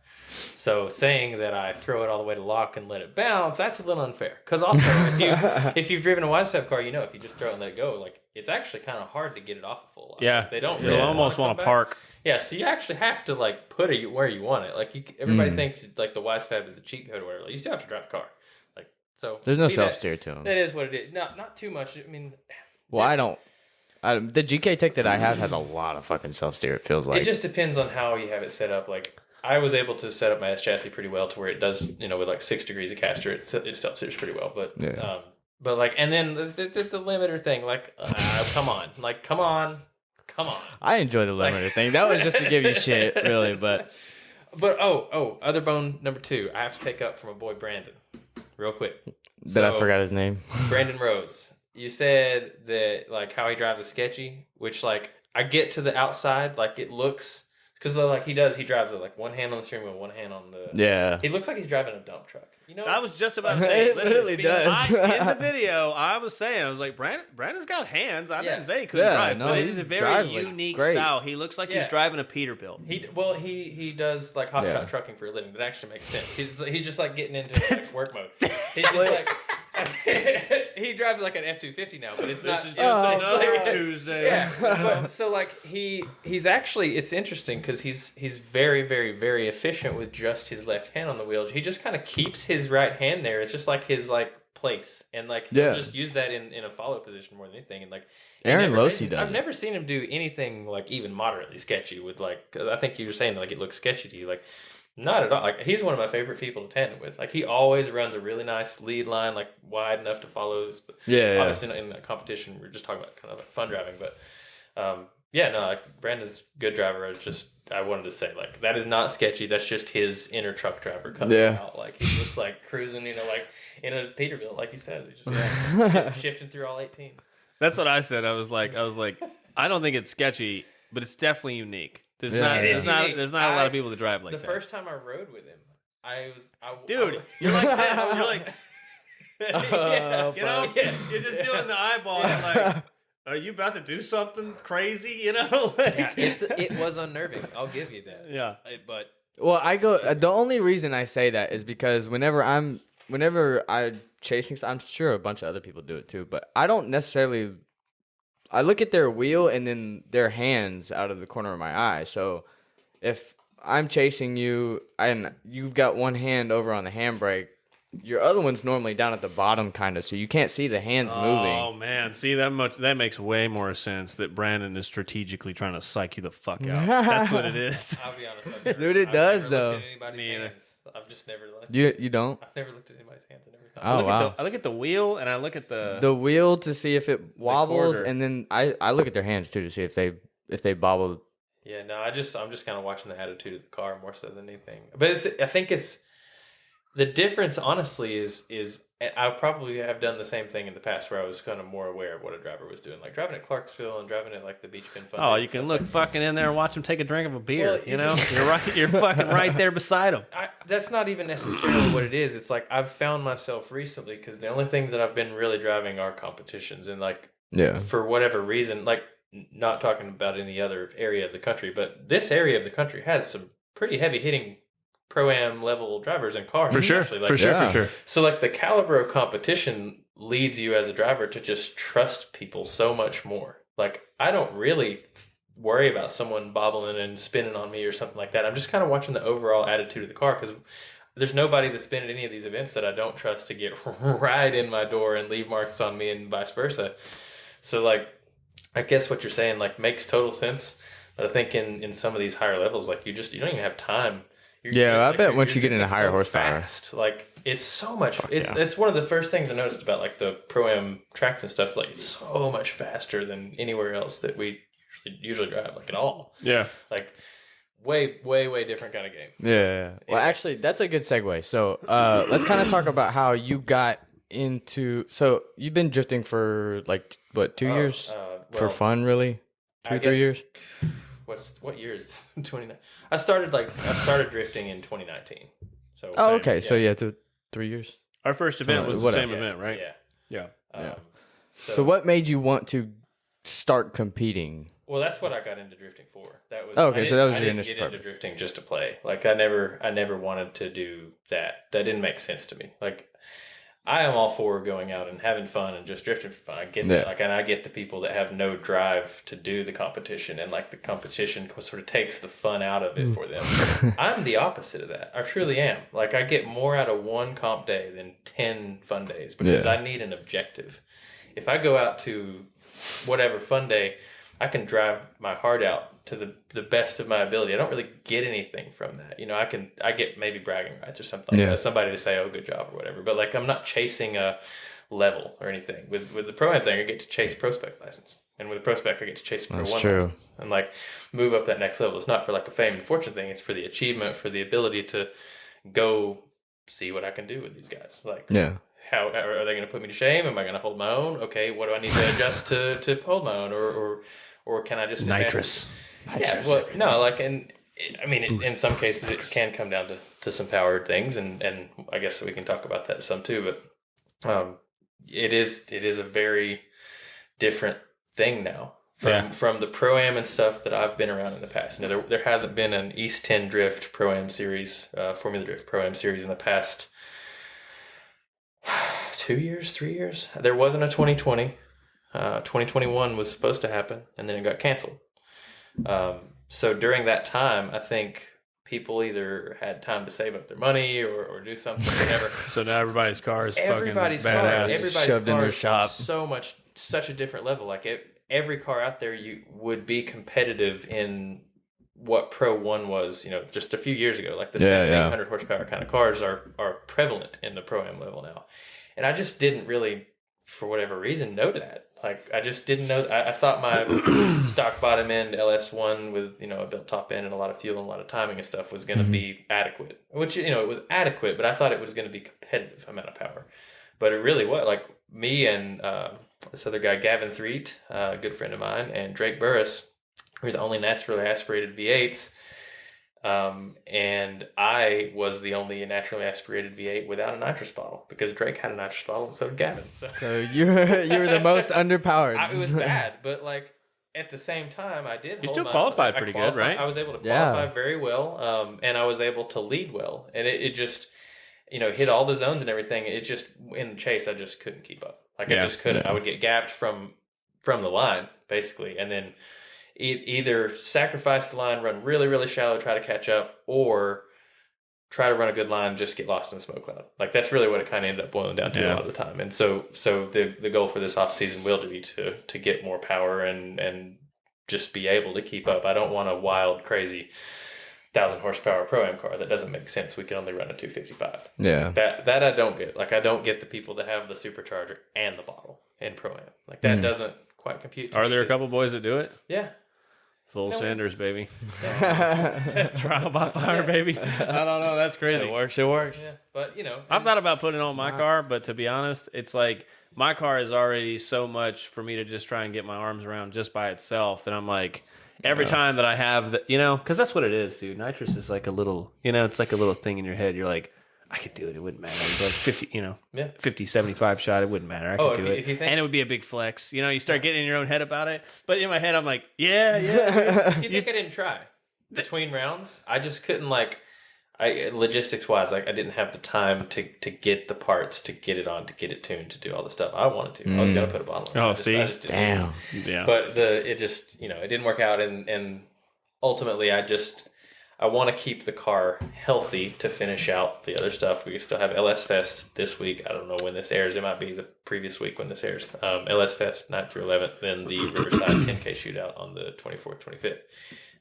So saying that I throw it all the way to lock and let it bounce, that's a little unfair. Because also, if you've driven a WiseFab car, if you just throw it and let it go, like it's actually kind of hard to get it off a full lock. Yeah, They don't You'll really almost wanna want to come back. park. Yeah, so you actually have to like put it where you want it. Like everybody thinks like the WiseFab is a cheat code or whatever. Like, you still have to drive the car. Like so. There's no be self that- steer to them. That is what it is. Not too much. I mean, Well, I don't. The GK Tech that I have has a lot of fucking self steer. It feels like. it just depends on how you have it set up. Like I was able to set up my S chassis pretty well to where it does, with like 6 degrees of caster, it self steers pretty well. But Yeah. but like, and then the limiter thing, like, come on, come on. I enjoy the limiter thing. That was just to give you shit, really. But But other bone number 2, I have to take up from a boy Brandon, real quick. then I forgot his name. Brandon Rose. You said that like how he drives is sketchy, which like I get to the outside, like it looks because like he drives with like one hand on the steering wheel, one hand on the. Yeah. He looks like he's driving a dump truck. I was just about to say, It listen, literally does. in the video, I was like, Brandon's got hands. I didn't say he couldn't Yeah, drive, no, but he it's a very drives, like, unique great. style. He looks like he's Yeah. driving a Peterbilt. He does like hot Yeah. shot trucking for a living. That actually makes sense. He's just like getting into like work mode. He's just like he drives like an F-250 now, but it's not. This is it's just like- another Tuesday. Yeah, but, so like he's actually, it's interesting because he's very very very efficient with just his left hand on the wheel. He just kind of keeps his right hand there. It's just like his like place, and like he'll Yeah. just use that in a follow position more than anything. And like he Aaron never- Losey does I've it. never seen him do anything like even moderately sketchy with like. 'Cause I think you were saying like it looks sketchy to you, like. Not at all. Like he's one of my favorite people to tandem with. Like he always runs a really nice lead line, like wide enough to follow. Yeah. Obviously, in a competition, we're just talking about kind of like fun driving, but Yeah, no, like Brandon's good driver. I wanted to say like that is not sketchy. That's just his inner truck driver coming out. Like he's just like cruising, like in a Peterbilt, like you said, he's just shifting through all 18. That's what I said. I was like, I don't think it's sketchy, but it's definitely unique. There's not a lot of people that drive like that. The first time I rode with him, dude, you're like this. You're like, you're just doing the eyeball. You're like, are you about to do something crazy? it was unnerving. I'll give you that. Yeah, but well, the only reason I say that is because whenever I'm chasing, I'm sure a bunch of other people do it too, but I don't necessarily. I look at their wheel and then their hands out of the corner of my eye. So if I'm chasing you and you've got one hand over on the handbrake, your other one's normally down at the bottom, kind of, so you can't see the hands moving. Oh man, see that makes way more sense. That Brandon is strategically trying to psych you the fuck out. That's what it is. I'll be honest, dude, it does though. Me either. I've just never looked. You don't? I've never looked at anybody's hands. I never thought. Oh wow. I look at the wheel and I look at the wheel to see if it wobbles, quarter. and then I look at their hands too to see if they bobble. Yeah, no, I'm just kind of watching the attitude of the car more so than anything. But I think it's the difference. Honestly, is I probably have done the same thing in the past where I was kind of more aware of what a driver was doing, like driving at Clarksville and driving at like the Beach Bend Fun. Oh, you can look fucking in there and watch him take a drink of a beer. Well, You're fucking right there beside him. That's not even necessarily what it is. It's like I've found myself recently because the only things that I've been really driving are competitions, and like for whatever reason, like not talking about any other area of the country, but this area of the country has some pretty heavy hitting Pro-Am level drivers and cars. For sure. So like the caliber of competition leads you as a driver to just trust people so much more. Like I don't really worry about someone bobbling and spinning on me or something like that. I'm just kind of watching the overall attitude of the car because there's nobody that's been at any of these events that I don't trust to get right in my door and leave marks on me and vice versa. So like, I guess what you're saying like makes total sense. But I think in some of these higher levels, like you don't even have time. I bet once you get into higher horsepower, like it's so much. It's one of the first things I noticed about like the Pro-Am tracks and stuff. Like it's so much faster than anywhere else that we usually drive, like at all. Yeah, like way different kind of game. Yeah. Well, actually, that's a good segue. So let's kind of talk about how you got into. So you've been drifting for like what 2 years for fun, really? 3 years. What year is 29? I started drifting in 2019. So okay. Yeah. So yeah, 3 years. Our first event was the same event, right? Yeah. So what made you want to start competing? Well, that's what I got into drifting for. That was so that was your initial. I didn't get into drifting just to play. Like I never wanted to do that. That didn't make sense to me. Like I am all for going out and having fun and just drifting for fun. I get that. Like, and I get the people that have no drive to do the competition, and like the competition sort of takes the fun out of it for them. I'm the opposite of that. I truly am. Like I get more out of one comp day than 10 fun days because I need an objective. If I go out to whatever fun day, I can drive my heart out to the best of my ability. I don't really get anything from that. I get maybe bragging rights or something like that. Somebody to say, oh, good job or whatever. But like, I'm not chasing a level or anything. With the Pro-Am thing, I get to chase prospect license. And with the prospect, I get to chase Pro 1 license. And like move up that next level. It's not for like a fame and fortune thing. It's for the achievement, for the ability to go see what I can do with these guys. Like, how are they going to put me to shame? Am I going to hold my own? Okay, what do I need to adjust to hold my own? Or can I just nitrous? No, like, and I mean, in some cases, it can come down to some powered things, and I guess we can talk about that some too. But it is a very different thing now from the Pro-Am and stuff that I've been around in the past. There hasn't been an East 10 Drift Pro-Am series, Formula Drift Pro-Am series in the past 2 years, 3 years. There wasn't a 2020. 2021 was supposed to happen, and then it got canceled. So during that time, I think people either had time to save up their money or do something, whatever. So now everybody's car is everybody's fucking badass. Everybody's shoved in their shop. Such a different level. Like every car out there, you would be competitive in what Pro 1 was, just a few years ago. Like the 800 horsepower kind of cars are prevalent in the Pro-Am level now. And I just didn't really for whatever reason, no to that. Like, I just didn't know. I thought my stock bottom end LS1 with, you know, a built top end and a lot of fuel and a lot of timing and stuff was going to be adequate, which, you know, it was adequate, but I thought it was going to be competitive amount of power. But it really was. Like, me and this other guy, Gavin Threet, a good friend of mine, and Drake Burris, were the only naturally aspirated V8s. And I was the only naturally aspirated V8 without a nitrous bottle because Drake had a nitrous bottle and so did Gavin. So you were the most underpowered. It was bad, but like at the same time, I did. You still qualified pretty good, right? I was able to qualify very well, and I was able to lead well, and it just, you know, hit all the zones and everything. It just in the chase, I just couldn't keep up. Like I just couldn't. I would get gapped from the line basically, and then either sacrifice the line, run really, really shallow, try to catch up, or try to run a good line, just get lost in the smoke cloud. Like that's really what it kind of ended up boiling down to a lot of the time. And so the goal for this off season will be to get more power and just be able to keep up. I don't want a wild, crazy 1,000 horsepower Pro-Am car. That doesn't make sense. We can only run a 255. Yeah. That I don't get. Like I don't get the people that have the supercharger and the bottle in Pro-Am. Like that doesn't quite compute. Are there a couple boys that do it? Yeah. Full Sanders, baby. Trial by fire, baby. I don't know. That's crazy. It works. It works. Yeah. But, you know. I've thought about putting it on my car, but to be honest, it's like my car is already so much for me to just try and get my arms around just by itself that I'm like, every time that I have, the, you know, because that's what it is, dude. Nitrous is like a little, you know, it's like a little thing in your head. You're like, I could do it. It wouldn't matter. It's like 50, you know, 50, 75 shot. It wouldn't matter. I could do it. And it would be a big flex. You know, you start getting in your own head about it. But in my head, I'm like, yeah. You think I didn't try? Between rounds, I just couldn't, like, logistics-wise, like, I didn't have the time to get the parts, to get it on, to get it tuned, to do all the stuff. I wanted to. I was going to put a bottle in. Oh, I just didn't. Damn. Yeah. But it just, you know, it didn't work out. And ultimately, I want to keep the car healthy to finish out the other stuff. We still have LS Fest this week. I don't know when this airs. It might be the previous week when this airs. LS Fest 9th through 11th, then the Riverside 10K shootout on the 24th, 25th. And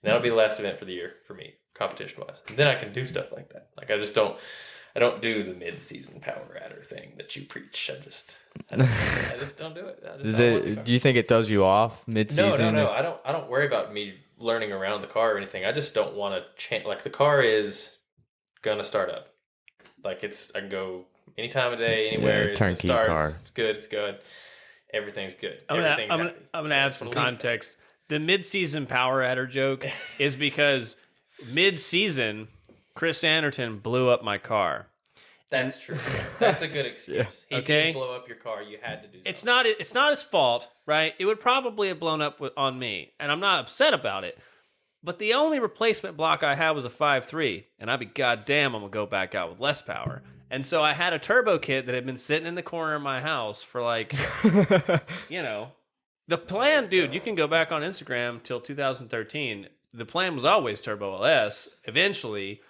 that'll be the last event for the year for me, competition-wise. And then I can do stuff like that. Like I don't do the mid-season power adder thing that you preach. I just don't do it. Do you think it throws you off mid-season? No. I don't worry about me learning around the car or anything. I just don't want to change. Like the car is gonna start up. Like I can go any time of day, anywhere. Yeah, turnkey starts, car. It's good. It's good. Everything's good. I'm gonna add some context. The mid-season power adder joke is because mid-season, Chris Anderton blew up my car. That's true. That's a good excuse. He Okay. did blow up your car. You had to do something. It's not his fault, right? It would probably have blown up on me, and I'm not upset about it. But the only replacement block I had was a 5.3, and I'd be goddamn, I'm gonna go back out with less power. And so I had a turbo kit that had been sitting in the corner of my house for like, you know, the plan, dude. You can go back on Instagram till 2013. The plan was always turbo LS. Eventually.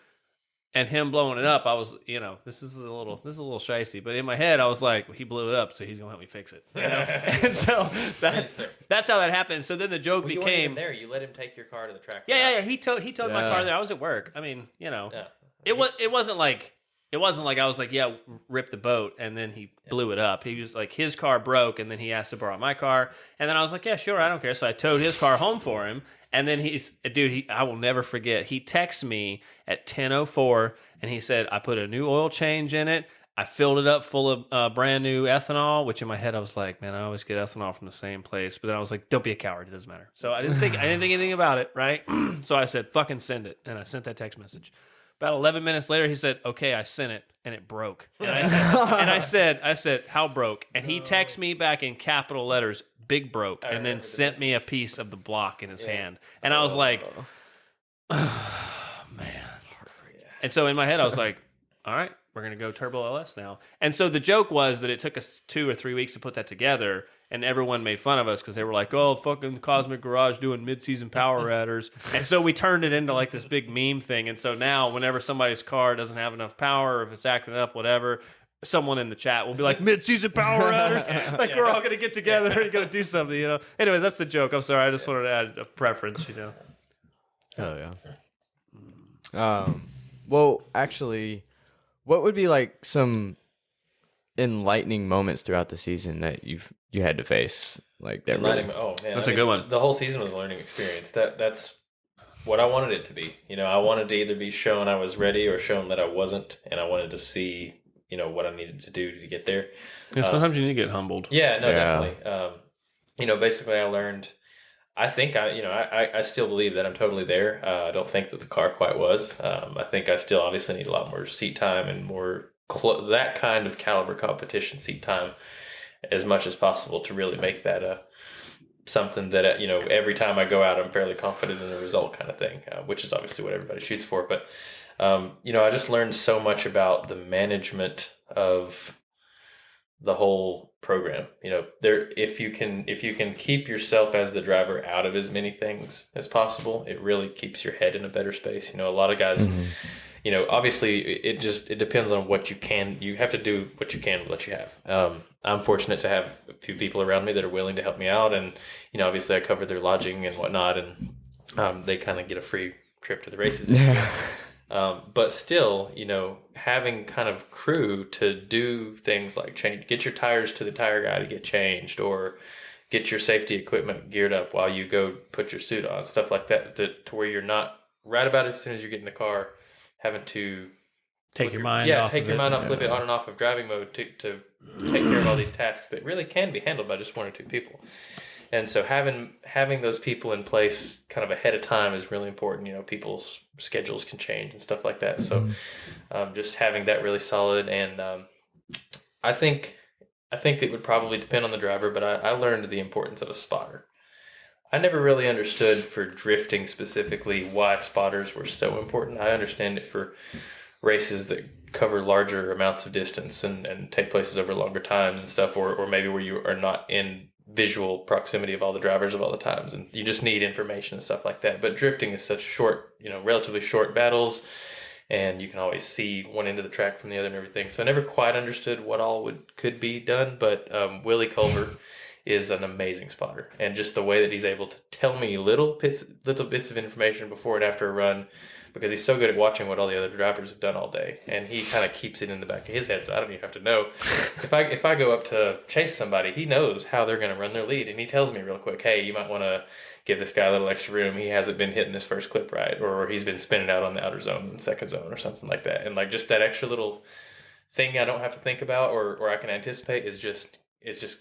And him blowing it up, I was, you know, this is a little shicey. But in my head, I was like, well, he blew it up, so he's gonna help me fix it. You know? And so that's how that happened. So then the joke You weren't became even there. You let him take your car to the track. Yeah. He towed my car there. I was at work. I mean, you know, it wasn't like I was like, yeah, rip the boat, and then he blew it up. He was like, his car broke, and then he asked to borrow my car, and then I was like, yeah, sure, I don't care. So I towed his car home for him. And then I will never forget. He texted me at 10:04, and he said, I put a new oil change in it. I filled it up full of brand new ethanol, which in my head I was like, man, I always get ethanol from the same place. But then I was like, don't be a coward. It doesn't matter. So I didn't think anything about it, right? So I said, fucking send it. And I sent that text message. About 11 minutes later, he said, okay, I sent it, and it broke. And I said, how broke? And he texted me back in capital letters, big broke, and then sent me a piece of the block in his hand. And I was like, oh, man. And so in my head, I was like, all right, we're going to go turbo LS now. And so the joke was that it took us 2 or 3 weeks to put that together, and everyone made fun of us because they were like, oh, fucking Cosmic Garage doing mid-season power adders. And so we turned it into like this big meme thing. And so now whenever somebody's car doesn't have enough power, or if it's acting up, whatever, someone in the chat will be like, mid-season power adders. Like we're all going to get together and going to do something, you know. Anyways, that's the joke. I'm sorry. I just wanted to add a preference, you know. Oh, yeah. Well, actually, what would be like some enlightening moments throughout the season that you had to face? Like that. Enlightening, oh man, That's a good one. The whole season was a learning experience. That's what I wanted it to be. You know, I wanted to either be shown I was ready or shown that I wasn't, and I wanted to see, you know, what I needed to do to get there. Yeah, sometimes you need to get humbled. Yeah, no, definitely. You know, basically, I learned. I think I still believe that I'm totally there. I don't think that the car quite was. I think I still obviously need a lot more seat time and more that kind of caliber competition seat time as much as possible to really make that something that, you know, every time I go out, I'm fairly confident in the result kind of thing, which is obviously what everybody shoots for. But, you know, I just learned so much about the management of the whole program. You know, if you can keep yourself as the driver out of as many things as possible, it really keeps your head in a better space. You know, a lot of guys, you know, obviously it depends on what you have to do what you can with what you have. I'm fortunate to have a few people around me that are willing to help me out, and you know, obviously I cover their lodging and whatnot, and they kind of get a free trip to the races. But still, you know, having kind of crew to do things like get your tires to the tire guy to get changed, or get your safety equipment geared up while you go put your suit on, stuff like that, to where you're not right about as soon as you get in the car having to Take your mind off. Take your mind off, flip it on and off of driving mode to take care of all these tasks that really can be handled by just one or two people. And so having those people in place kind of ahead of time is really important. You know, people's schedules can change and stuff like that. So just having that really solid. And I think it would probably depend on the driver, but I learned the importance of a spotter. I never really understood for drifting specifically why spotters were so important. I understand it for races that cover larger amounts of distance and take places over longer times and stuff, or maybe where you are not in visual proximity of all the drivers of all the times, and you just need information and stuff like that. But drifting is such short, you know, relatively short battles, and you can always see one end of the track from the other and everything. So I never quite understood what all could be done, but Willie Culver is an amazing spotter, and just the way that he's able to tell me little bits of information before and after a run, because he's so good at watching what all the other drivers have done all day, and he kind of keeps it in the back of his head, so I don't even have to know. If I go up to chase somebody, he knows how they're going to run their lead, and he tells me real quick, hey, you might want to give this guy a little extra room. He hasn't been hitting his first clip right, or he's been spinning out on the outer zone and second zone or something like that. And like just that extra little thing I don't have to think about or I can anticipate is just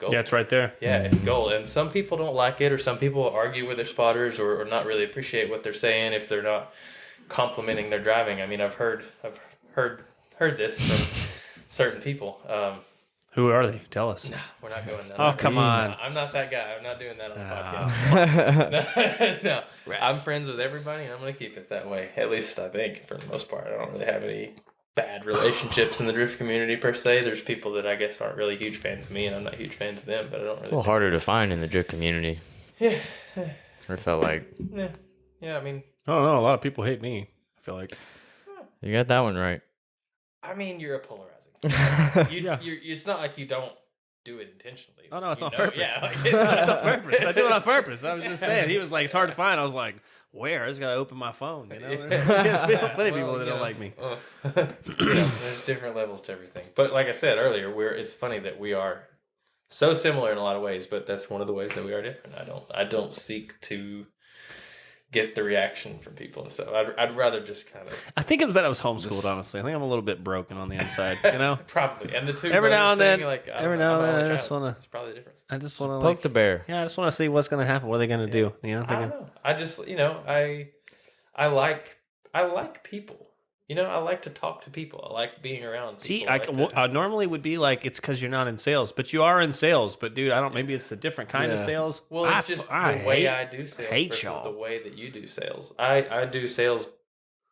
gold. Yeah, it's right there. Yeah, it's gold. And some people don't like it, or some people argue with their spotters or not really appreciate what they're saying if they're not complimenting their driving. I mean, I've heard this from certain people. Who are they? Tell us. Nah, we're not going down. Oh, come on. I'm not that guy. I'm not doing that on the podcast. No, I'm friends with everybody, and I'm going to keep it that way. At least I think, for the most part. I don't really have any bad relationships in the drift community per se. There's people that I guess aren't really huge fans of me, and I'm not huge fans of them. But I don't really. It's a little harder to find in the drift community. Yeah. Or felt like. Yeah. I mean. I don't know. A lot of people hate me, I feel like. You got that one right. I mean, you're a polarizing. It's not like you don't do it intentionally. Oh, no, it's on purpose. Yeah, like, It's on purpose. I do it on purpose. I was just saying. He was like, it's hard to find. I was like, where? I just got to open my phone, you know? There's plenty of people that don't like me. There's different levels to everything. But like I said earlier, it's funny that we are so similar in a lot of ways, but that's one of the ways that we are different. I don't seek to get the reaction from people and stuff. I'd rather just kind of. I think it was that I was homeschooled. Honestly, I think I'm a little bit broken on the inside. You know, probably. And the two every now and then, every now and then, I just want to. It's probably the difference. I just want to Poke the bear. Yeah, I just want to see what's going to happen. What are they going to do? You know, I don't know. I just I like people. You know, I like to talk to people. I like being around people. See, I normally would be like, it's because you're not in sales, but you are in sales. But dude, I don't. Maybe it's a different kind of sales. Well, it's just the way I do sales versus the way that you do sales. I do sales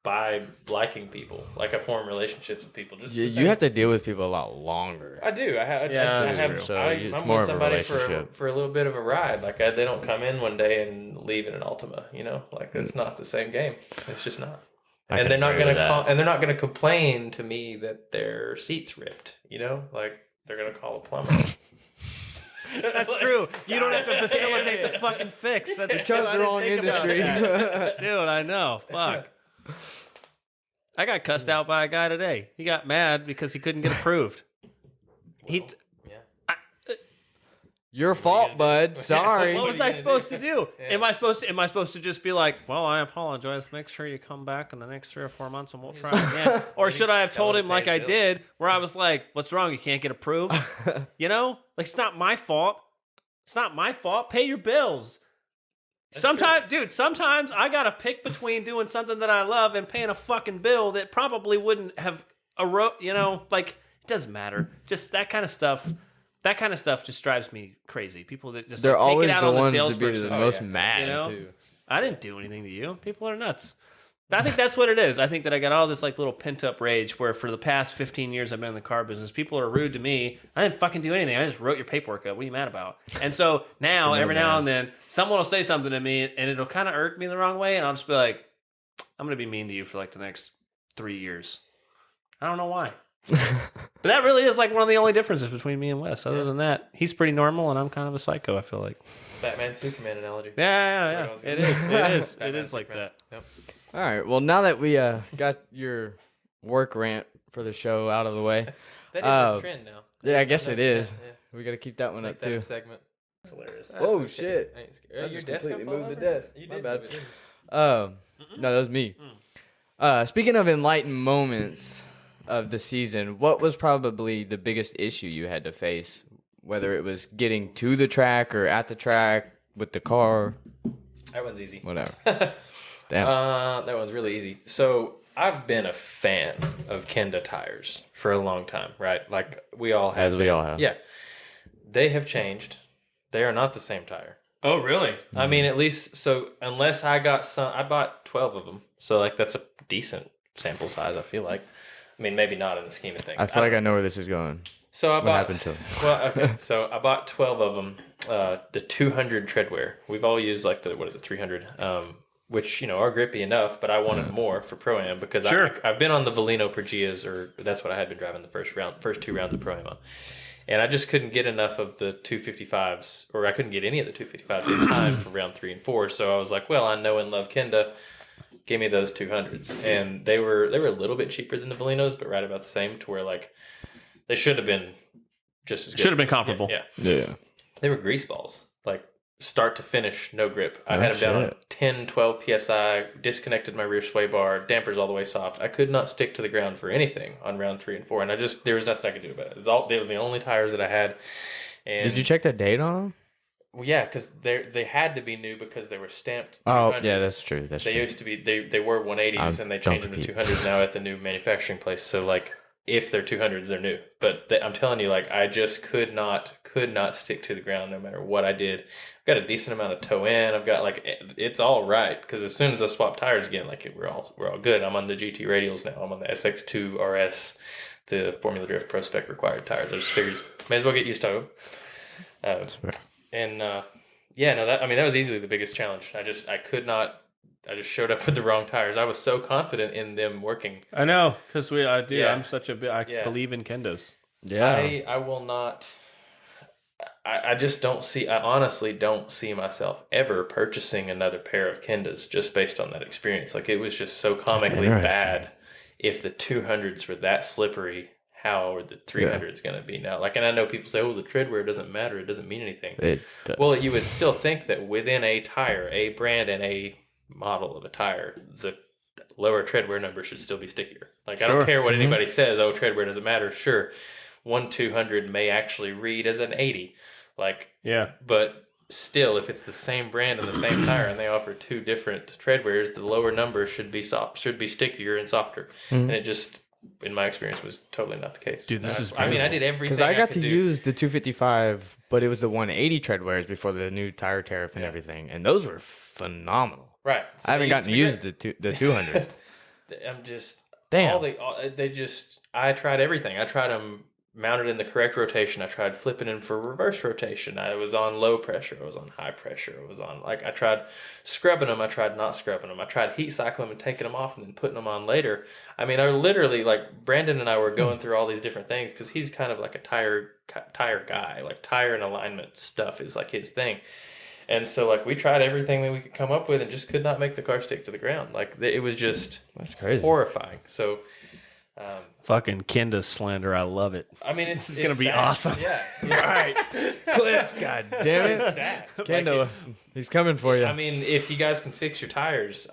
by liking people. Like I form relationships with people. Just you have to deal with people a lot longer. I do. I'm more with of a somebody relationship. for a little bit of a ride. Like they don't come in one day and leave in an Altima. You know, like it's not the same game. It's just not. And they're not gonna complain to me that their seat's ripped. You know, like they're gonna call a plumber. That's true. You don't have to facilitate the fucking fix. That's You chose the wrong industry. Dude, I know. Fuck. I got cussed out by a guy today. He got mad because he couldn't get approved. He. Yeah. Your fault, bud. Sorry. What was I supposed to do? Am I supposed to just be like, well, I apologize. Make sure you come back in the next 3 or 4 months and we'll try again. Or should I have told him like I did, where I was like, what's wrong? You can't get approved? You know? Like, it's not my fault. It's not my fault. Pay your bills. Sometimes I gotta pick between doing something that I love and paying a fucking bill that probably wouldn't have like, it doesn't matter. Just that kind of stuff. That kind of stuff just drives me crazy. People that just They're like, take always it out the on the ones to be salesperson. the most mad, You know? too. I didn't do anything to you. People are nuts. I think that's what it is. I think that I got all this like little pent up rage where for the past 15 years I've been in the car business, people are rude to me. I didn't fucking do anything. I just wrote your paperwork up. What are you mad about? And so now, every now and then, someone will say something to me and it'll kind of irk me the wrong way. And I'll just be like, I'm going to be mean to you for like the next 3 years. I don't know why. But that really is like one of the only differences between me and Wes. Other than that, he's pretty normal and I'm kind of a psycho, I feel like. Batman Superman analogy. Yeah. It is. It is like that. Yep. All right. Well, now that we got your work rant for the show out of the way, That is a trend now. yeah, I guess it is. Yeah. We got to keep that one Make up that too. a segment. It's hilarious. Oh, That's okay. shit. I ain't scared. I Your just desk completely got fall moved the over? desk. You My did bad. move it, didn't you? No, that was me. Speaking of enlightened moments of the season, what was probably the biggest issue you had to face? Whether it was getting to the track or at the track with the car, That one's easy. whatever. Damn. That one's really easy. So I've been a fan of Kenda tires for a long time, right? Like we all have. As we all have. Yeah. They have changed. They are not the same tire. Oh, really? I mean, at least, so unless I bought 12 of them. So like that's a decent sample size, I feel like. I mean, maybe not in the scheme of things. I feel like I know where this is going. So I What bought, happened to 'em? Well, okay. So I bought 12 of them. The 200 treadwear. We've all used like the 300, which are grippy enough, but I wanted more for Pro-Am because I've been on the Valino Pergias, or that's what I had been driving the first 2 rounds of Pro-Am on. And I just couldn't get enough of the 255s, or I couldn't get any of the 255s in time for round 3 and 4. So I was like, well, I know and love Kenda. Give me those 200s. And they were a little bit cheaper than the Valinos, but right about the same, to where like they should have been just as good. Should have been comparable. Yeah. They were grease balls, like start to finish, no grip. I had them down on 10, 12 PSI, disconnected my rear sway bar, dampers all the way soft. I could not stick to the ground for anything on round 3 and 4, and there was nothing I could do about it. It was the only tires that I had. And Did you check the date on them? Well, yeah, because they had to be new because they were stamped 200s. Oh, yeah, that's true. They used to be, they were 180s, and they changed them to 200s now at the new manufacturing place. So, like, if they're 200s, they're new. But I'm telling you, like, I just could not stick to the ground no matter what I did. I've got a decent amount of toe in. I've got, like, it's all right. Because as soon as I swap tires again, like, we're all good. I'm on the GT radials now. I'm on the SX2 RS, the Formula Drift Pro Spec required tires. I just figured, may as well get used to them. And that was easily the biggest challenge. I just showed up with the wrong tires. I was so confident in them working. I know, because I do. Yeah. I'm such a bit. I believe in Kendas. Yeah. I will not. I just don't see. I honestly don't see myself ever purchasing another pair of Kendas just based on that experience. Like, it was just so comically bad. If the 200s were that slippery, how are the 300s going to be now? Like, and I know people say, "Oh, the treadwear doesn't matter; it doesn't mean anything." It does. Well, you would still think that within a tire, a brand and a model of a tire, the lower treadwear number should still be stickier. Like, I don't care what anybody says. Oh, treadwear doesn't matter. Sure, 200 may actually read as an 80. Like, yeah, but still, if it's the same brand and the same tire, and they offer 2 different treadwears, the lower number should be stickier and softer. And it just, in my experience, was totally not the case. Dude, this is I mean, I did everything Because I got could to do. use the 255, but it was the 180 treadwears before the new tire tariff and everything, and those were phenomenal. Right. So I haven't they gotten to used use the 200s. I'm just Damn. I tried everything. I tried them mounted in the correct rotation. I tried flipping them for reverse rotation. I was on low pressure. I was on high pressure. I was on, like, I tried scrubbing them. I tried not scrubbing them. I tried heat cycling them and taking them off and then putting them on later. I mean, I literally, like, Brandon and I were going through all these different things because he's kind of like a tire guy. Like, tire and alignment stuff is like his thing. And so, like, we tried everything that we could come up with and just could not make the car stick to the ground. Like, it was just That's crazy. horrifying. So Fucking Kenda slander. I love it. I mean, it's gonna be sad. awesome. Yeah. All right, clips. God damn It's it, sad. Kendall. He's coming for you. I mean, if you guys can fix your tires,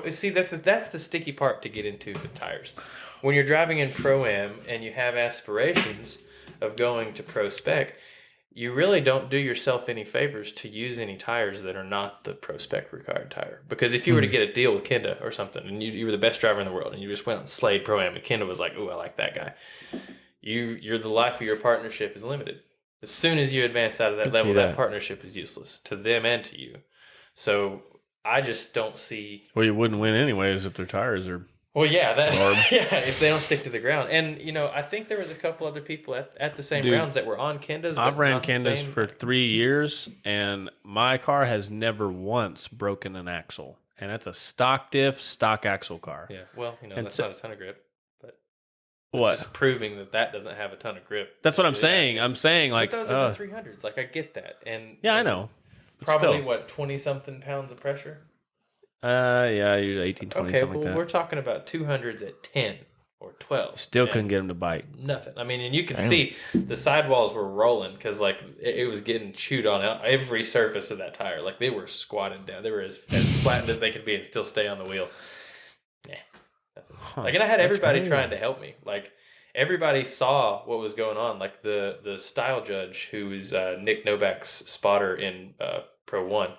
see that's the sticky part to get into the tires. When you're driving in Pro-Am and you have aspirations of going to Pro Spec, you really don't do yourself any favors to use any tires that are not the Pro Spec required tire. Because if you were to get a deal with Kenda or something, and you were the best driver in the world, and you just went and slayed Pro-Am, and Kenda was like, "Ooh, I like that guy," you're the life of your partnership is limited. As soon as you advance out of that level, that partnership is useless to them and to you. So I just don't see. Well, you wouldn't win anyways if their tires are. Well, yeah, if they don't stick to the ground. And, I think there was a couple other people at the same rounds that were on Kendas. I've ran Kendas for 3 years, and my car has never once broken an axle. And that's a stock diff, stock axle car. Yeah, well, that's not a ton of grip. But what? It's just proving that doesn't have a ton of grip. That's what I'm saying. I'm saying, like... But those are the 300s. Like, I get that. And yeah, I know. But probably, still. 20-something pounds of pressure? Yeah, you're 18, 20, okay, something like that. We're talking about 200s at 10 or 12. Still couldn't get them to bite. Nothing. I mean, and you can see the sidewalls were rolling because, like, it was getting chewed on every surface of that tire. Like, they were squatted down. They were as flattened as they could be and still stay on the wheel. Yeah. Huh, like, and I had everybody trying to help me. Like, everybody saw what was going on. Like, the style judge, who is Nick Novak's spotter in Pro 1,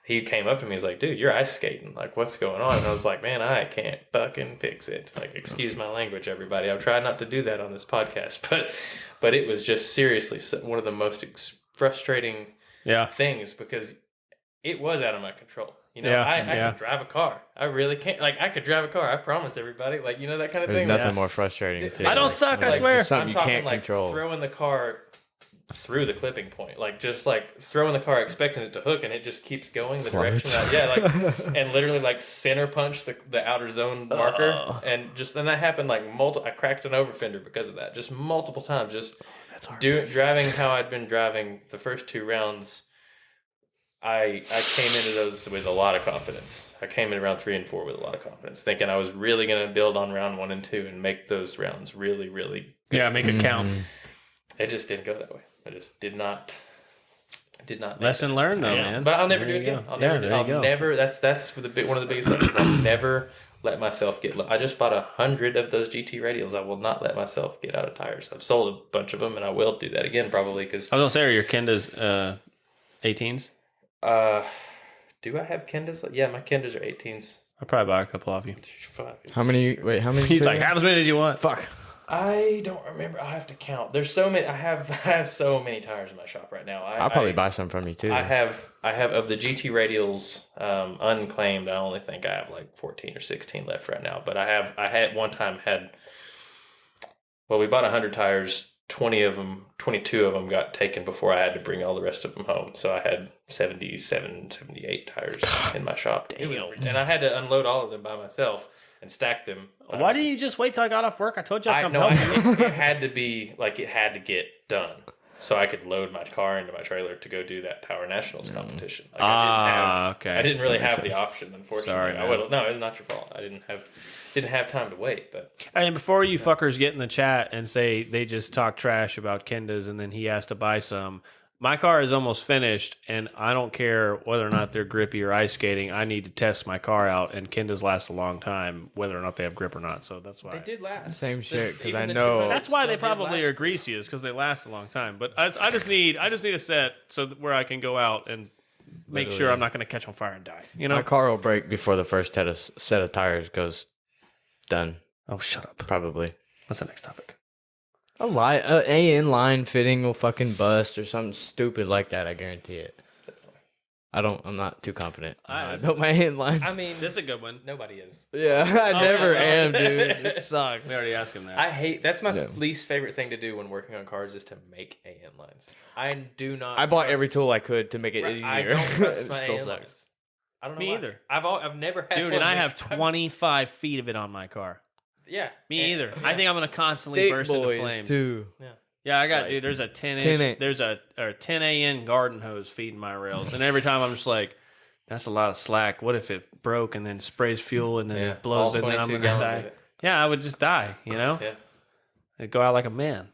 he came up to me. He's like, "Dude, you're ice skating. Like, what's going on?" And I was like, "Man, I can't fucking fix it. Like, excuse my language, everybody. I've tried not to do that on this podcast, but it was just seriously one of the most frustrating things because it was out of my control. I could drive a car. I really can't. Like, I could drive a car. I promise everybody. Like, that kind of There's thing. nothing more frustrating. I don't suck. I swear. Something you can't control. Throwing the car through the clipping point, like just like throwing the car expecting it to hook and it just keeps going the direction and literally like center punch the outer zone marker and that happened like I cracked an over fender because of that, just multiple times, just driving how I'd been driving the first 2 rounds. I came into those with a lot of confidence. I came in round 3 and 4 with a lot of confidence, thinking I was really going to build on round 1 and 2 and make those rounds really, really good. Yeah, make it count. It just didn't go that way. I just did not. Lesson learned, though, man. But I'll never do it again. I'll never. That's one of the biggest lessons. I'll never let myself get. I just bought 100 of those GT radials. I will not let myself get out of tires. I've sold a bunch of them, and I will do that again probably because. I was gonna say, are your Kendas 18s? Do I have Kendas? Yeah, my Kendas are 18s. I'll probably buy a couple off you. How many? Wait, how many? He's like, have as many as you want. Fuck. I don't remember. I'll have to count. There's so many. I have so many tires in my shop right now. I'll probably buy some from you too. I have of the GT radials unclaimed. I only think I have like 14 or 16 left right now. But I had one time we bought 100 tires. 22 of them got taken before I had to bring all the rest of them home. So I had 77, 78 tires in my shop. Damn. And I had to unload all of them by myself and stack them. Why didn't you just wait till I got off work? I told you I'd come help you. It had to be like it had to get done so I could load my car into my trailer to go do that Power Nationals competition. Like I didn't really have the option, unfortunately. Sorry, no, it's not your fault. I didn't have time to wait. But and before you fuckers get in the chat and say they just talk trash about Kendas and then he has to buy some, my car is almost finished and I don't care whether or not they're grippy or ice skating. I need to test my car out, and Kendas last a long time whether or not they have grip or not. So that's why they did last. Same shit, because I Even the know 200s that's why they still did probably last. are greasy, is because they last a long time. But I just need a set where I can go out and make sure I'm not going to catch on fire and die. my car will break before the first set of tires goes done. Oh, shut up. Probably. What's the next topic? A inline fitting will fucking bust or something stupid like that. I guarantee it. I'm not too confident. I built my inlines. I mean, This is a good one. nobody is. Yeah, I never no. am, dude. It sucks. We already asked him that. I hate. That's my least favorite thing to do when working on cars is to make AN lines. I do not. I bought trust- every tool I could to make it easier. I don't trust It my still AN sucks. lines. I don't know Me why. either. I've never had. Dude, one and I that- have 25 feet of it on my car. Yeah. Me And- either. I think I'm going to constantly Thick burst into boys, flames. too. Yeah, I got, Like, dude, there's a 10 10 inch, there's a 10 AN garden hose feeding my rails. And every time I'm just like, that's a lot of slack. What if it broke and then sprays fuel and then it blows all and then I'm 22 going to gallons die? of it. Yeah, I would just die, Yeah. I'd go out like a man.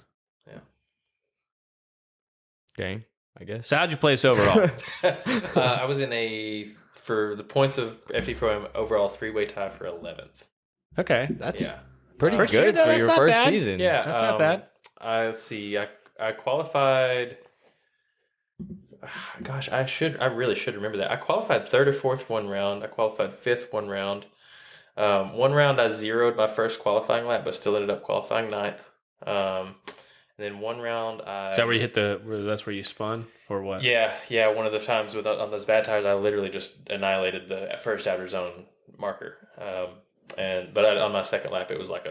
Game, I guess. So how'd you place overall? I was for the points of FD Pro, I'm overall 3-way tie for 11th. Okay. That's pretty First year, good though, for that's your not first bad. season. Yeah, That's not bad. Let's see. I qualified. Gosh, I really should remember that. I qualified 3rd or 4th one round. I qualified 5th one round. One round I zeroed my first qualifying lap, but still ended up qualifying 9th. And then one round Is that where you hit that's where you spun or what? Yeah. One of the times on those bad tires, I literally just annihilated the first outer zone marker. But on my second lap, it was like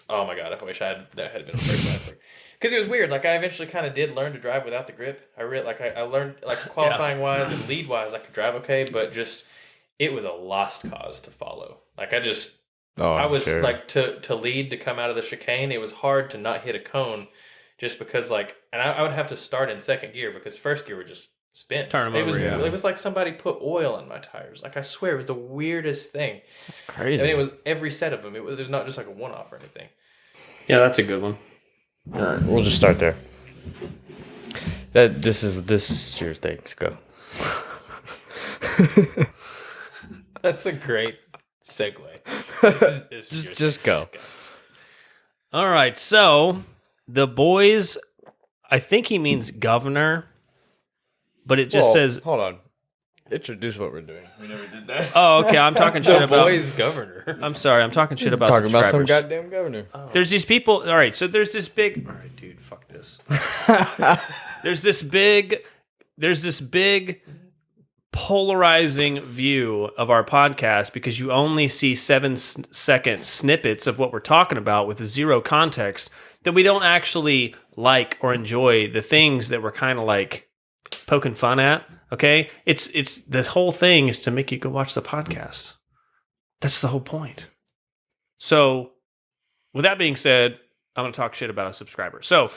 oh my god, I wish that had been the first lap. Because it was weird. Like I eventually kind of did learn to drive without the grip. I learned like qualifying wise and lead wise, I could drive okay, but just it was a lost cause to follow. Like I was sure. like to lead to come out of the chicane. It was hard to not hit a cone, just because and I would have to start in second gear because first gear would just spin. Turn them over. It was like somebody put oil on my tires. Like I swear, it was the weirdest thing. That's crazy. I mean, it was every set of them. It was not just like a one-off or anything. Yeah, that's a good one. All right, we'll just start there. This is your thing. Let's go. That's a great segue. Just go. All right, so the boys, I think he means governor, but it just says. Hold on. Introduce what we're doing. We never did that. Oh, okay. I'm talking shit about. Boys governor. I'm sorry. I'm talking shit about Talking about some subscribers. goddamn governor. There's these people. All right, so there's this big. All right, dude, fuck this. There's this big polarizing view of our podcast because you only see 7-second snippets of what we're talking about with zero context, that we don't actually like or enjoy the things that we're kind of like poking fun at. Okay, it's the whole thing is to make you go watch the podcast. That's the whole point. So, with that being said, I'm going to talk shit about a subscriber. So,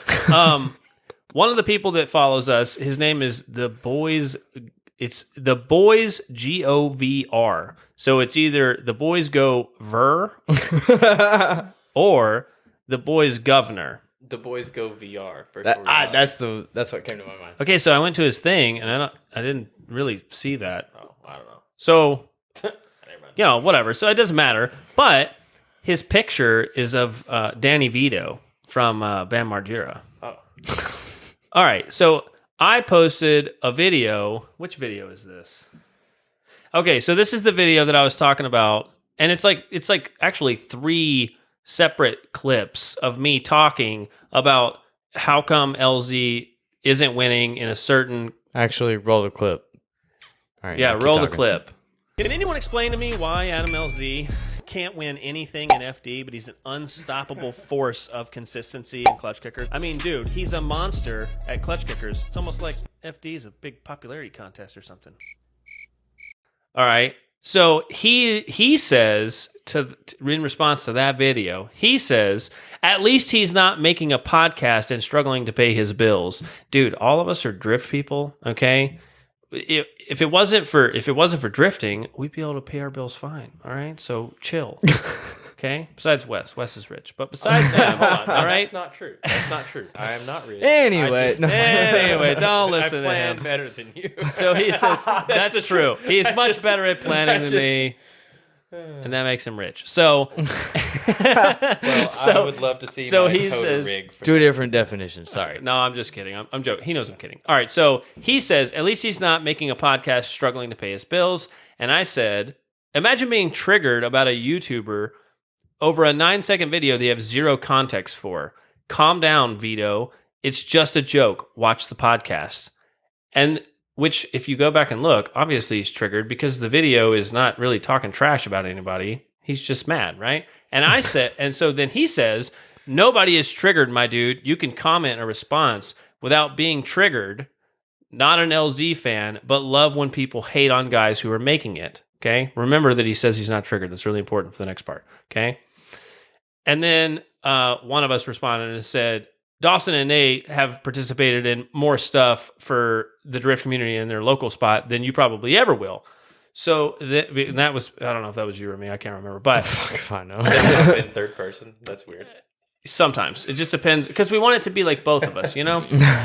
one of the people that follows us, his name is the boys. It's the boys GOVR. So it's either the boys go ver or the boys governor. The boys go VR. That's what came to my mind. Okay, so I went to his thing and I didn't really see that. Oh, I don't know. So, whatever. So it doesn't matter. But his picture is of Danny Vito from Bam Margera. Oh. All right. So I posted a video. Which video is this? Okay, so this is the video that I was talking about. And it's like actually 3 separate clips of me talking about how come LZ isn't winning in a certain... Actually, roll the clip. All right. Yeah, keep roll the talking. clip. Can anyone explain to me why Adam LZ can't win anything in FD, but he's an unstoppable force of consistency and clutch kickers? I mean, dude, he's a monster at clutch kickers. It's almost like FD is a big popularity contest or something. All right. So he says, in response to that video, he says, at least he's not making a podcast and struggling to pay his bills. Dude, all of us are drift people, okay? If it wasn't for drifting, we'd be able to pay our bills fine. All right, so chill. Okay. Besides Wes is rich, but besides him, all right. That's not true. That's not true. I am not rich. Anyway, Anyway, don't listen I to plan him. better than you. So he says that's true. He's much better at planning than just- me, and that makes him rich. So, Well, I would love to see so my he total says- rig. For 2 different definitions. Sorry. no, I'm just kidding. I'm joking. He knows I'm kidding. All right. So he says at least he's not making a podcast struggling to pay his bills. And I said, imagine being triggered about a YouTuber over a 9-second video they have zero context for. Calm down, Vito. It's just a joke. Watch the podcast. And which, if you go back and look, obviously he's triggered because the video is not really talking trash about anybody. He's just mad, right? And I said, and so then he says, nobody is triggered, my dude. You can comment a response without being triggered. Not an LZ fan, but love when people hate on guys who are making it. Okay. Remember that he says he's not triggered. That's really important for the next part. Okay. And then one of us responded and said, Dawson and Nate have participated in more stuff for the drift community in their local spot than you probably ever will. So that was, I don't know if that was you or me. I can't remember, but Fuck if I know. In third person. That's weird. sometimes it just depends because we want it to be like both of us, you know?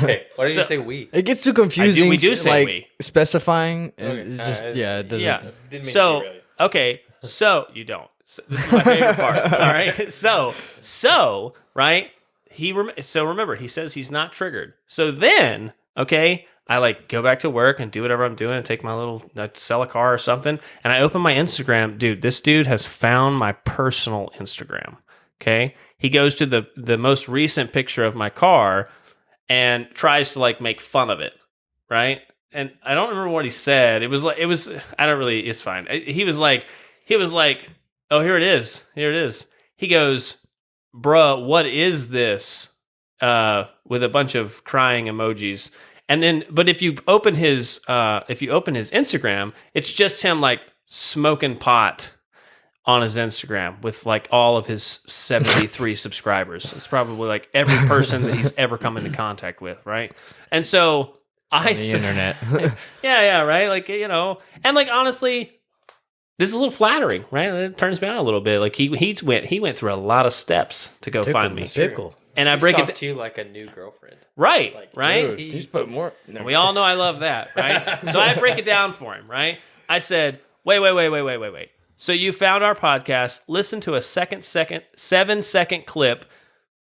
Okay. Why did So- you say we? It gets too confusing. we do say like, we. specifying. Okay. It's just it doesn't. Yeah. Didn't mean to So, derail you. okay. So, you don't. So, this is my favorite part. All right. So, right? So remember, he says he's not triggered. So then, okay, I like go back to work and do whatever I'm doing and take my little, sell a car or something. And I open my Instagram. Dude, this dude has found my personal Instagram. Okay. He goes to the most recent picture of my car and tries to like make fun of it. Right. And I don't remember what he said. It's fine. He was like, oh, here it is. He goes, bruh, what is this? With a bunch of crying emojis. And then, but if you open his Instagram, it's just him like smoking pot on his Instagram with like all of his 73 subscribers. It's probably like every person that he's ever come into contact with, right? And so The internet. yeah, right? Like, and like honestly, this is a little flattering, right? It turns me on a little bit. Like he went through a lot of steps to go find me. Pickle. And I He's break talked it to you like a new girlfriend. right, Like, right? Dude, just put more. No. We all know I love that, right? So I break it down for him, right? I said, wait. So you found our podcast, listened to a 7-second clip,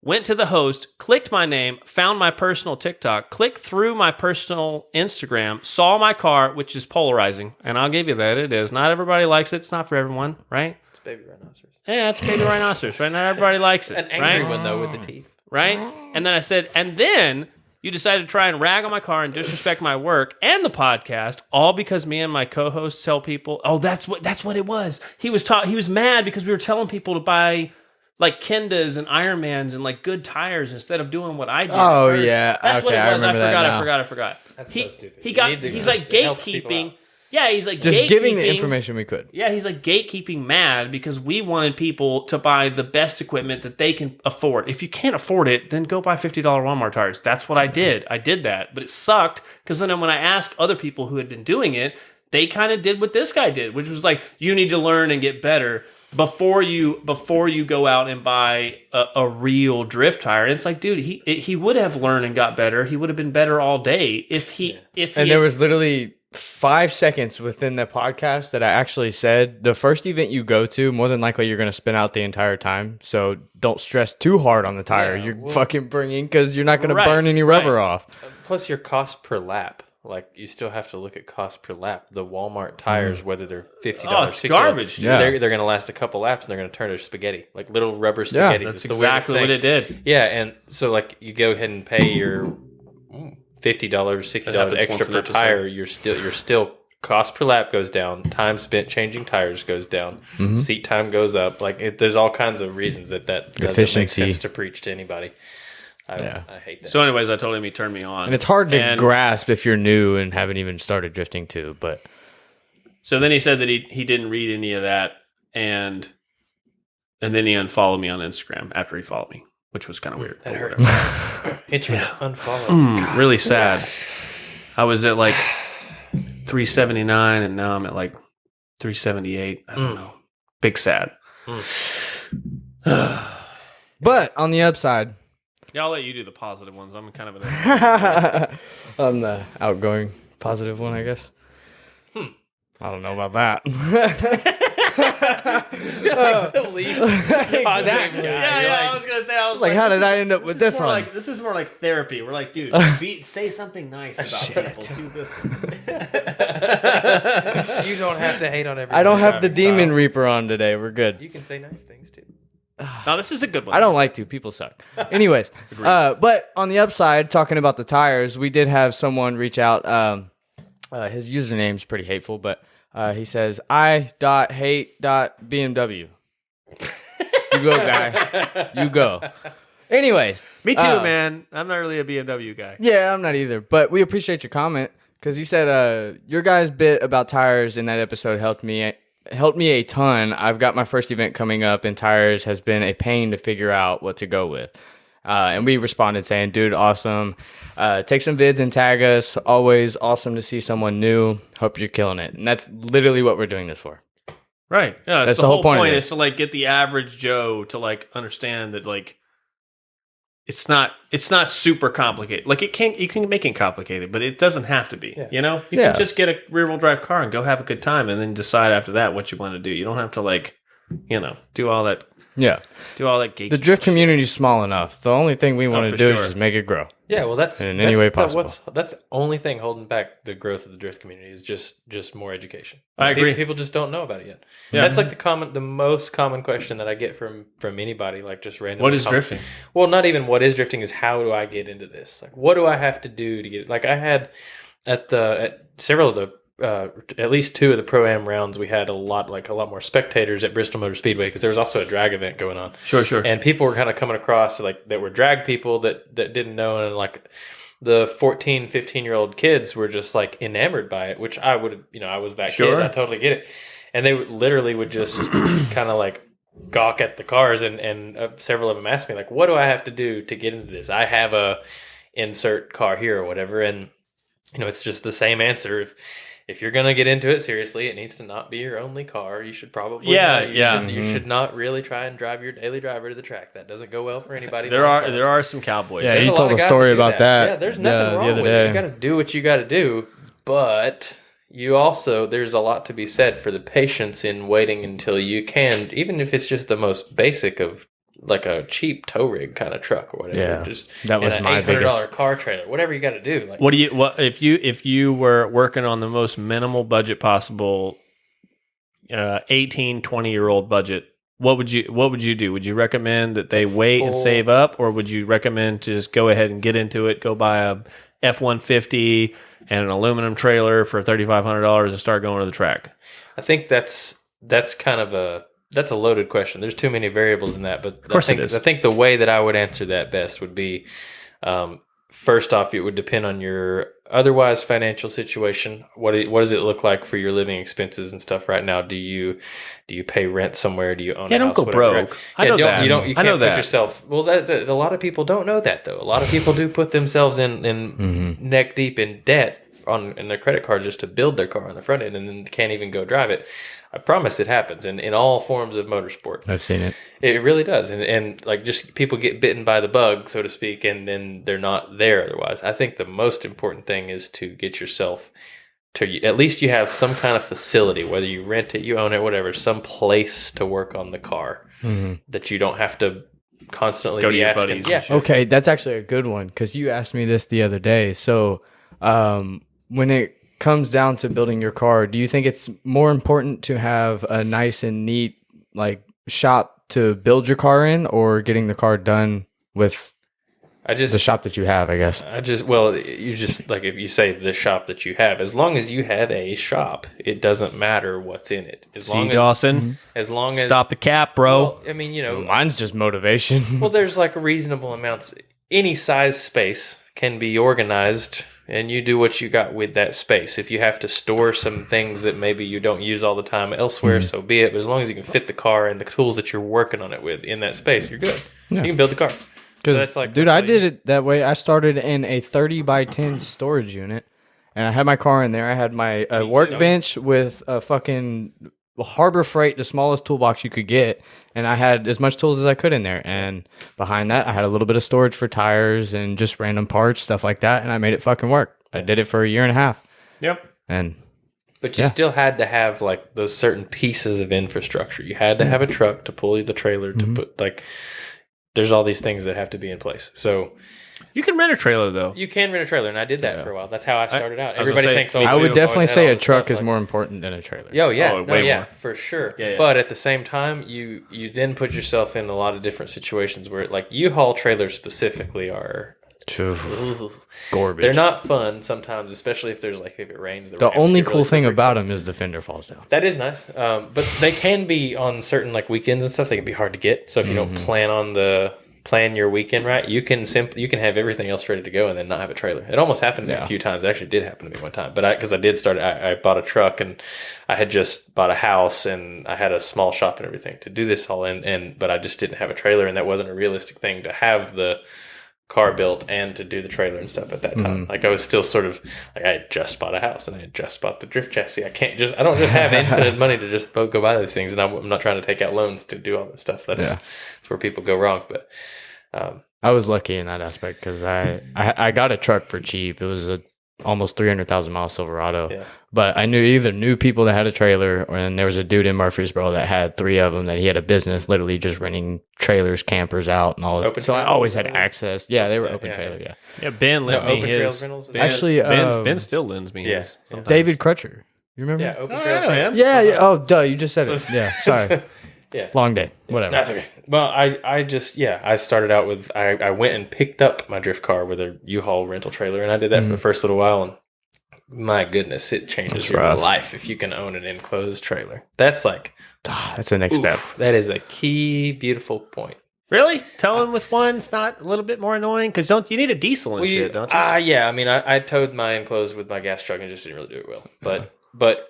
went to the host, clicked my name, found my personal TikTok, clicked through my personal Instagram, saw my car, which is polarizing. And I'll give you that. It is. Not everybody likes it. It's not for everyone, right? It's baby rhinoceros. Yeah, it's baby rhinoceros, right? Not everybody likes it, An angry right? one though with the teeth. Right? And then I said, and then you decided to try and rag on my car and disrespect my work and the podcast, all because me and my co-hosts tell people, oh, that's what it was. He was mad because we were telling people to buy like Kendas and Ironmans and like good tires instead of doing what I did. Oh, at first. yeah. That's what Okay, it I was. I remember that now. forgot. That's He so stupid. he You got need to he's just- like it helps people gatekeeping. out. Yeah, he's like Just giving the gatekeeping. information we could. Yeah, he's like gatekeeping mad because we wanted people to buy the best equipment that they can afford. If you can't afford it, then go buy $50 Walmart tires. That's what I did. I did that, but it sucked because then when I asked other people who had been doing it, they kind of did what this guy did, which was like, you need to learn and get better before you go out and buy a real drift tire. And it's like, dude, he would have learned and got better. He would have been better all day And there was literally 5 seconds within the podcast that I actually said, the first event you go to, more than likely you're going to spin out the entire time. So don't stress too hard on the tire. Yeah, you're well- fucking bringing, because you're not going to Right, burn any rubber right. off. Plus your cost per lap. Like you still have to look at cost per lap. The Walmart tires, whether they're $50, Oh, it's $60, garbage, dude. Yeah. they're going to last a couple laps and they're going to turn to spaghetti, like little rubber spaghetti. That's exactly what it did. Yeah, and so like you go ahead and pay your $50, $60 That happens extra once an per episode. tire. You're still cost per lap goes down. Time spent changing tires goes down. Seat time goes up. Like there's all kinds of reasons that doesn't make Efficiency. sense to preach to anybody. Yeah. I hate that. So anyways, I told him he turned me on. And it's hard to And grasp if you're new and haven't even started drifting too. But So then he said that he didn't read any of that, and then he unfollowed me on Instagram after he followed me, which was kind of weird. That but hurts. whatever. Hit you with an unfollow. Really sad. I was at like 379, and now I'm at like 378. I don't know. Big sad. but on the upside, Yeah, I'll let you do the positive ones. I'm kind of an on the outgoing positive one, I guess. I don't know about that. The least positive guy. I was gonna say. I was Like, how did I end up with this more one? Like, this is more like therapy. We're like, dude, say something nice about people. Do this one. You don't have to hate on everyone. I don't have the driving Demon style. Reaper on today. We're good. You can say nice things too. No, this is a good one. I don't like to. People suck. Anyways, but on the upside, talking about the tires, we did have someone reach out. His username's pretty hateful, but he says, I.hate.bmw. You go, guy. You go. Anyways. Me too, man. I'm not really a BMW guy. Yeah, I'm not either. But we appreciate your comment because he said your guys' bit about tires in that episode helped me a ton. I've got my first event coming up, and tires has been a pain to figure out what to go with. And we responded saying, dude, awesome. Take some vids and tag us. Always awesome to see someone new. Hope you're killing it. And that's literally what we're doing this for. Right. Yeah. That's the whole point of it. is to like get the average Joe to like understand that like it's not super complicated. Like you can make it complicated, but it doesn't have to be. Yeah. You know, you can just get a rear wheel drive car and go have a good time, and then decide after that what you want to do. You don't have to like, you know, do all that. Yeah. Do all that geeky The drift shit. community is small enough. The only thing we want to for do sure. is just make it grow. Yeah, well, that's In any way possible. That's the only thing holding back the growth of the drift community is just more education. I agree. People just don't know about it yet. Yeah. That's like the most common question that I get from anybody, like just randomly. What is drifting? Well, not even what is drifting, is how do I get into this? Like, what do I have to do to get? Like, I had at several of the at least 2 of the Pro-Am rounds, we had a lot more spectators at Bristol Motor Speedway because there was also a drag event going on. Sure. And people were kind of coming across like that were drag people that didn't know, and like the 14, 15-year-old kids were just like enamored by it, which I would, I was that Sure. kid. I totally get it. And they literally would just kind of like gawk at the cars, and several of them asked me like, what do I have to do to get into this? I have a insert car here or whatever. And, it's just the same answer. If you're gonna get into it seriously, it needs to not be your only car. You should probably You should not really try and drive your daily driver to the track. That doesn't go well for anybody. There are some cowboys. Yeah, There's you a lot told of a guys story that do about that. Yeah, there's nothing the wrong other with day. it. You got to do what you got to do, but you also there's a lot to be said for the patience in waiting until you can, even if it's just the most basic of like a cheap tow rig kind of truck or whatever. Yeah, just that was and my an $800 biggest. car trailer, whatever you got to do. Like, What if you were working on the most minimal budget possible, 18, 20-year-old budget? What would you do? Would you recommend that they wait and save up, or would you recommend to just go ahead and get into it, go buy a F-150 and an aluminum trailer for $3,500 and start going to the track? I think that's kind of a loaded question. There's too many variables in that, but Of course I think, it is. I think the way that I would answer that best would be, first off, it would depend on your otherwise financial situation. What does it look like for your living expenses and stuff right now? Do you pay rent somewhere? Do you own a Don't house? go Whatever, broke. right? I know that. You I can't know put that. yourself. Well, a lot of people don't know that though. A lot of people do put themselves in neck deep in debt in their credit card just to build their car on the front end, and then can't even go drive it. I promise it happens in all forms of motorsport. I've seen it. It really does. And like just people get bitten by the bug, so to speak, and then they're not there otherwise. I think the most important thing is to get yourself to, at least you have some kind of facility, whether you rent it, you own it, whatever, some place to work on the car that you don't have to constantly Go to be your asking. buddies. Yeah. Okay, that's actually a good one because you asked me this the other day. So, when it comes down to building your car, do you think it's more important to have a nice and neat like shop to build your car in, or getting the car done with the shop that you have? I guess. You just like, if you say the shop that you have, as long as you have a shop, it doesn't matter what's in it. As long as Stop the cap, bro. Well, I mean, Mine's just motivation. well, there's like reasonable amounts. Any size space can be organized, and you do what you got with that space. If you have to store some things that maybe you don't use all the time elsewhere, so be it. But as long as you can fit the car and the tools that you're working on it with in that space, you're good. Yeah. You can build the car. Because, that's like, dude, that's I like- did it that way. I started in a 30 by 10 storage unit, and I had my car in there. I had my workbench with a fucking Harbor Freight, the smallest toolbox you could get, and I had as much tools as I could in there. And behind that, I had a little bit of storage for tires and just random parts, stuff like that, and I made it fucking work. I did it for a year and a half, Yep. and But you still had to have like those certain pieces of infrastructure. You had to have a truck to pull the trailer to put like. There's all these things that have to be in place. So You can rent a trailer though. you can rent a trailer, and I did that for a while. That's how I started out. I was gonna Everybody say, thinks, me oh, I too. would I've definitely always had say all a this truck stuff, is like- more important than a trailer. Oh yeah, Oh, way more. for sure. Yeah. But at the same time, you then put yourself in a lot of different situations where, like, U-Haul trailers specifically are Garbage. they're not fun sometimes, especially if if it rains. The ramps only get cool really thing slippery. about them is the fender falls down. That is nice, but they can be on certain like weekends and stuff. They can be hard to get. So if you don't plan plan your weekend right, you can have everything else ready to go and then not have a trailer. It almost happened to me a few times. It actually did happen to me one time, but because I did start, I bought a truck and I had just bought a house and I had a small shop and everything to do this all in, but I just didn't have a trailer, and that wasn't a realistic thing to have the car built and to do the trailer and stuff at that time. Like I was still sort of like, I had just bought a house and I had just bought the drift chassis. I don't just have infinite money to just go buy those things, and I'm not trying to take out loans to do all this stuff. That's where people go wrong. But I was lucky in that aspect because I got a truck for cheap. It was a almost 300,000 mile Silverado. Yeah. But I knew people that had a trailer, and there was a dude in Murfreesboro that had 3 of them, that he had a business literally just renting trailers, campers out and all that. So I always had access. Yeah, they were open trailer. Yeah. Yeah, Ben lent me Open his. Trails Rentals. Actually, Ben still lends me his. sometimes. David Crutcher. You remember? Yeah, Open Oh, Trails yeah, Rentals. Yeah. Oh, duh. You just said it. Yeah. Sorry. Yeah. Long day. Whatever. That's okay. Well, I started out with, I went and picked up my drift car with a U-Haul rental trailer, and I did that for the first little while, and my goodness, it changes your life if you can own an enclosed trailer. That's like, That's the next step. that is a key, beautiful point. Really? Towing with one's not a little bit more annoying? Because you need a diesel and shit, don't you? Yeah. I mean, I towed my enclosed with my gas truck and just didn't really do it well. But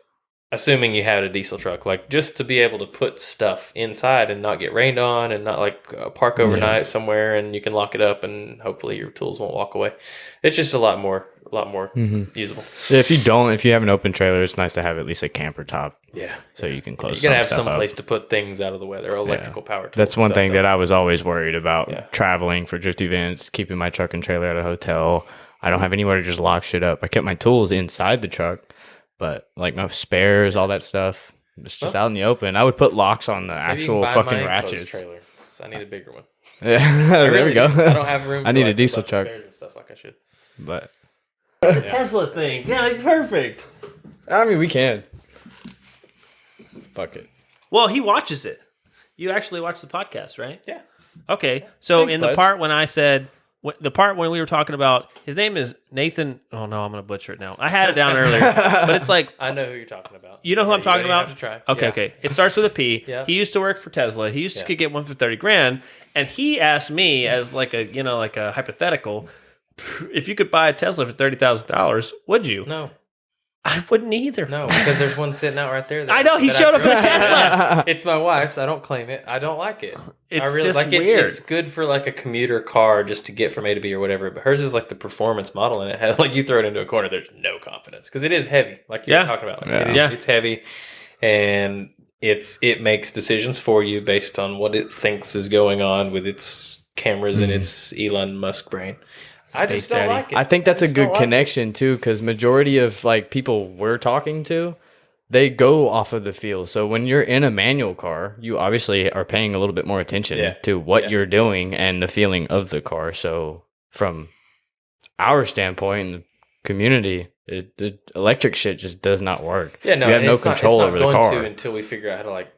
assuming you had a diesel truck, like just to be able to put stuff inside and not get rained on and not like park overnight somewhere, and you can lock it up and hopefully your tools won't walk away. It's just a lot more usable. Yeah, if you have an open trailer, it's nice to have at least a camper top. Yeah. So you can close. You gotta have stuff some up. place to put things out of the weather, electrical power tools. That's one and thing stuff, that I was always worried about traveling for drift Mm-hmm. events, keeping my truck and trailer at a hotel. I don't have anywhere to just lock shit up. I kept my tools inside the truck, but like my spares, all that stuff, it's just out in the open. I would put locks on the Maybe you actual can buy fucking my enclosed ratchets. trailer, 'cause I need a bigger one. Yeah, there we go. I don't have room. I for, need a like, diesel bunch of truck. spares and stuff like I should. But It's a Tesla thing. Yeah, like, perfect. I mean, we can. Fuck it. Well, he watches it. You actually watch the podcast, right? Yeah. Okay. So Thanks, in the bud. part when I said, the part when we were talking about, his name is Nathan. Oh no, I'm gonna butcher it now. I had it down earlier, but it's like, I know who you're talking about. you know who I'm talking don't even about? have to try. Okay, Yeah. okay. It starts with a P. Yeah. He used to work for Tesla. He used to Yeah. could get one for 30 grand, and he asked me as like a hypothetical, if you could buy a Tesla for $30,000, would you? No, I wouldn't either. no, because there's one sitting out right there. I know, he that showed up in a drove. Tesla. It's my wife's. I don't claim it. I don't like it. It's I really just like it. weird. It's good for like a commuter car just to get from A to B or whatever. But hers is like the performance model, and it has like you throw it into a corner, there's no confidence because it is heavy. Like you're talking about, like, it's heavy, and it makes decisions for you based on what it thinks is going on with its cameras and its Elon Musk brain. I just don't like it. I think that's a just good don't like it. connection too, because majority of like people we're talking to, they go off of the feel. So when you're in a manual car, you obviously are paying a little bit more attention to what you're doing and the feeling of the car. So from our standpoint in the community, the electric shit just does not work. Yeah, no, you have and no it's not- control it's not over the going car. to until we figure out how to like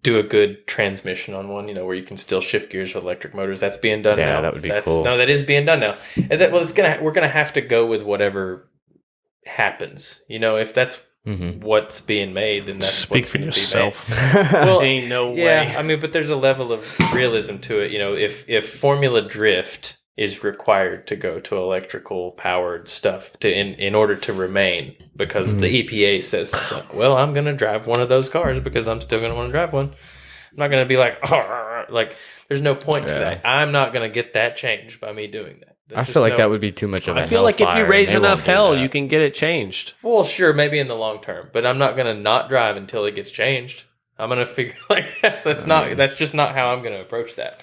do a good transmission on one, where you can still shift gears with electric motors. That's being done now. Yeah, that would be cool. No, that is being done now. And we're gonna have to go with whatever happens. If that's what's being made, then that's Speak what's for gonna be yourself. made. Well, Ain't no yeah, way. I mean, but there's a level of realism to it. If Formula Drift is required to go to electrical powered stuff in order to remain, because the EPA says something. Well, I'm going to drive one of those cars because I'm still going to want to drive one. I'm not going to be like there's no point to that. I'm not going to get that changed by me doing that. I feel like that would be too much of a I feel like if you hellfire, raise and they enough won't do hell, that. you can get it changed. Well, sure, maybe in the long term, but I'm not going to not drive until it gets changed. I'm going to figure that's just not how I'm going to approach that.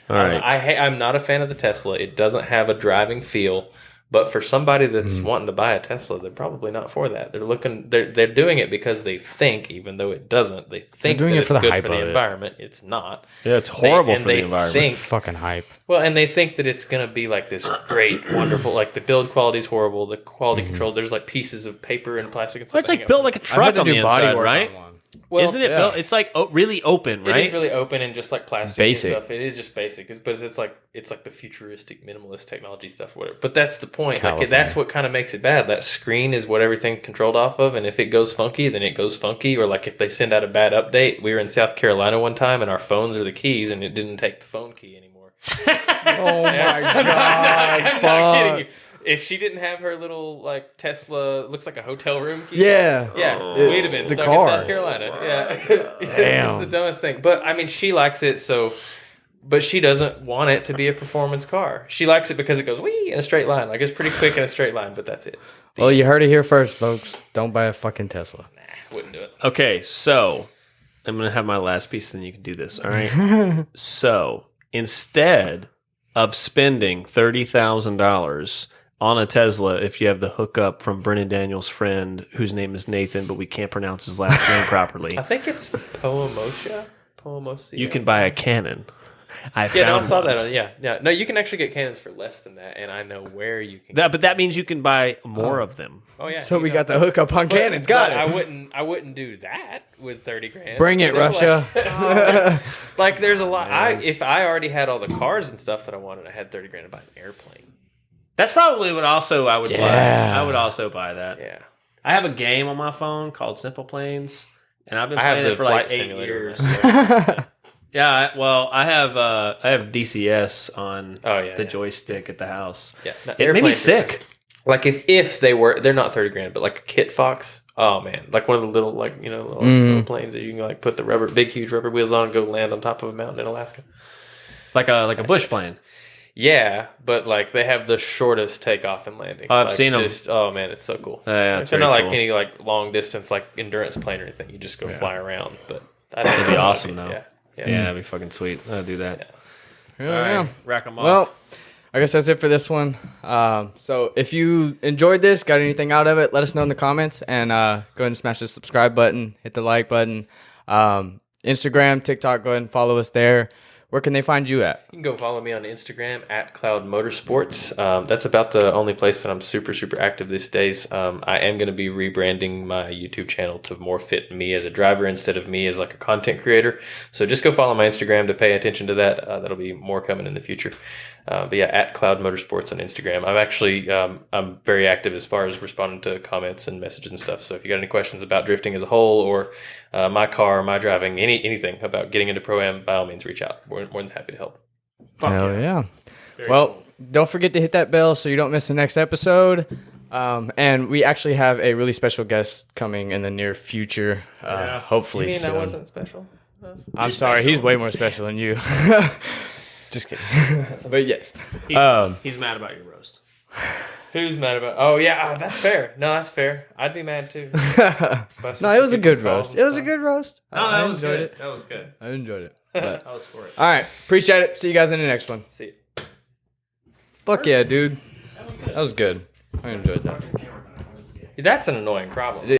All right. I'm not a fan of the Tesla. It doesn't have a driving feel. But for somebody that's wanting to buy a Tesla, they're probably not for that. They're doing it because they think, even though it doesn't, they think doing that it it's for the good hype for the of it. environment. It's not. Yeah, it's horrible and for the they environment. think- fucking hype. Well, and they think that it's going to be like this great, wonderful, like the build quality is horrible, the quality control, there's like pieces of paper and plastic and stuff. Well, it's like hanging built up. like a I've had truck to on do the body inside, work right? on one. Well, Isn't it built? It's like really open, right? It is really open and just like plastic Basic. and stuff. It is just basic, but it's like the futuristic minimalist technology stuff, whatever. But that's the point. Like that's what kind of makes it bad. That screen is what everything controlled off of, and if it goes funky, then it goes funky. Or like if they send out a bad update. We were in South Carolina one time, and our phones are the keys, and it didn't take the phone key anymore. Oh Yes. my I'm not kidding you. fuck. If she didn't have her little like Tesla, looks like a hotel room key. Yeah. Yeah, It's we'd have been the stuck car. in South Carolina. Yeah, it's Damn. the dumbest thing. But I mean, she likes it so. But she doesn't want it to be a performance car. She likes it because it goes wee in a straight line. Like it's pretty quick in a straight line, but that's it. Well, you heard it here first, folks. Don't buy a fucking Tesla. Wouldn't do it. Okay, so I'm gonna have my last piece, then you can do this. All right. So instead of spending $30,000 on a Tesla, if you have the hookup from Brennan Daniels' friend, whose name is Nathan, but we can't pronounce his last name properly, I think it's Poemosha. Poemosia. you can buy a Canon. I Yeah, no, I found saw one. that. Yeah. No, you can actually get cannons for less than that, and I know where you can. But that means you can buy more of them. Oh yeah. So you we know. got the hookup on cannons. Got But it. I wouldn't do that with 30 grand. Bring it, You know, Russia. Like there's a lot. If I already had all the cars and stuff that I wanted, I had 30 grand to buy an airplane. That's probably what also I would buy. Yeah. I would also buy that. Yeah. I have a game on my phone called Simple Planes, and I've been I have playing the it for flight like 8 simulator. years. Yeah, I have DCS on Oh yeah. the yeah. joystick at the house. Yeah. No, It made me airplanes are sick. Like if they're not 30 grand, but like a Kit Fox. Oh man, like one of the little little planes that you can like put the big huge rubber wheels on and go land on top of a mountain in Alaska. Like a bush plane. Yeah, but like they have the shortest takeoff and landing. Oh, I've Like, seen 'em. Oh man, it's so cool. Yeah, They're not like any like long distance like endurance plane or anything. You just go fly around. But I think That'd be that's awesome, what I though. mean. Yeah. Yeah, that'd be fucking sweet. I'll do that. Yeah, All right, yeah. rack them off. Well, I guess that's it for this one. So if you enjoyed this, got anything out of it, let us know in the comments, and go ahead and smash the subscribe button, hit the like button. Instagram, TikTok, go ahead and follow us there. Where can they find you at? You can go follow me on Instagram at Cloud Motorsports. That's about the only place that I'm super active these days. I am going to be rebranding my YouTube channel to more fit me as a driver instead of me as like a content creator. So just go follow my Instagram to pay attention to that. That'll be more coming in the future. But yeah, at Cloud Motorsports on Instagram. I'm actually I'm very active as far as responding to comments and messages and stuff. So if you got any questions about drifting as a whole or my car, my driving, anything about getting into Pro-Am, by all means, reach out. We're more than happy to help. Hell yeah. Well, don't forget to hit that bell so you don't miss the next episode. And we actually have a really special guest coming in the near future. Hopefully You mean soon. I wasn't special? I'm sorry, he's way more special than you. Just kidding. But yes. He's mad about your roast. Who's mad about? Oh yeah, that's fair. No, that's fair. I'd be mad too. No, it was a good roast. It was a good roast. No, I that was enjoyed good. it. That was good. I enjoyed it. But, I was for it. all right. Appreciate it. See you guys in the next one. See. Fuck yeah, dude. That was good. I enjoyed that. That's an annoying problem.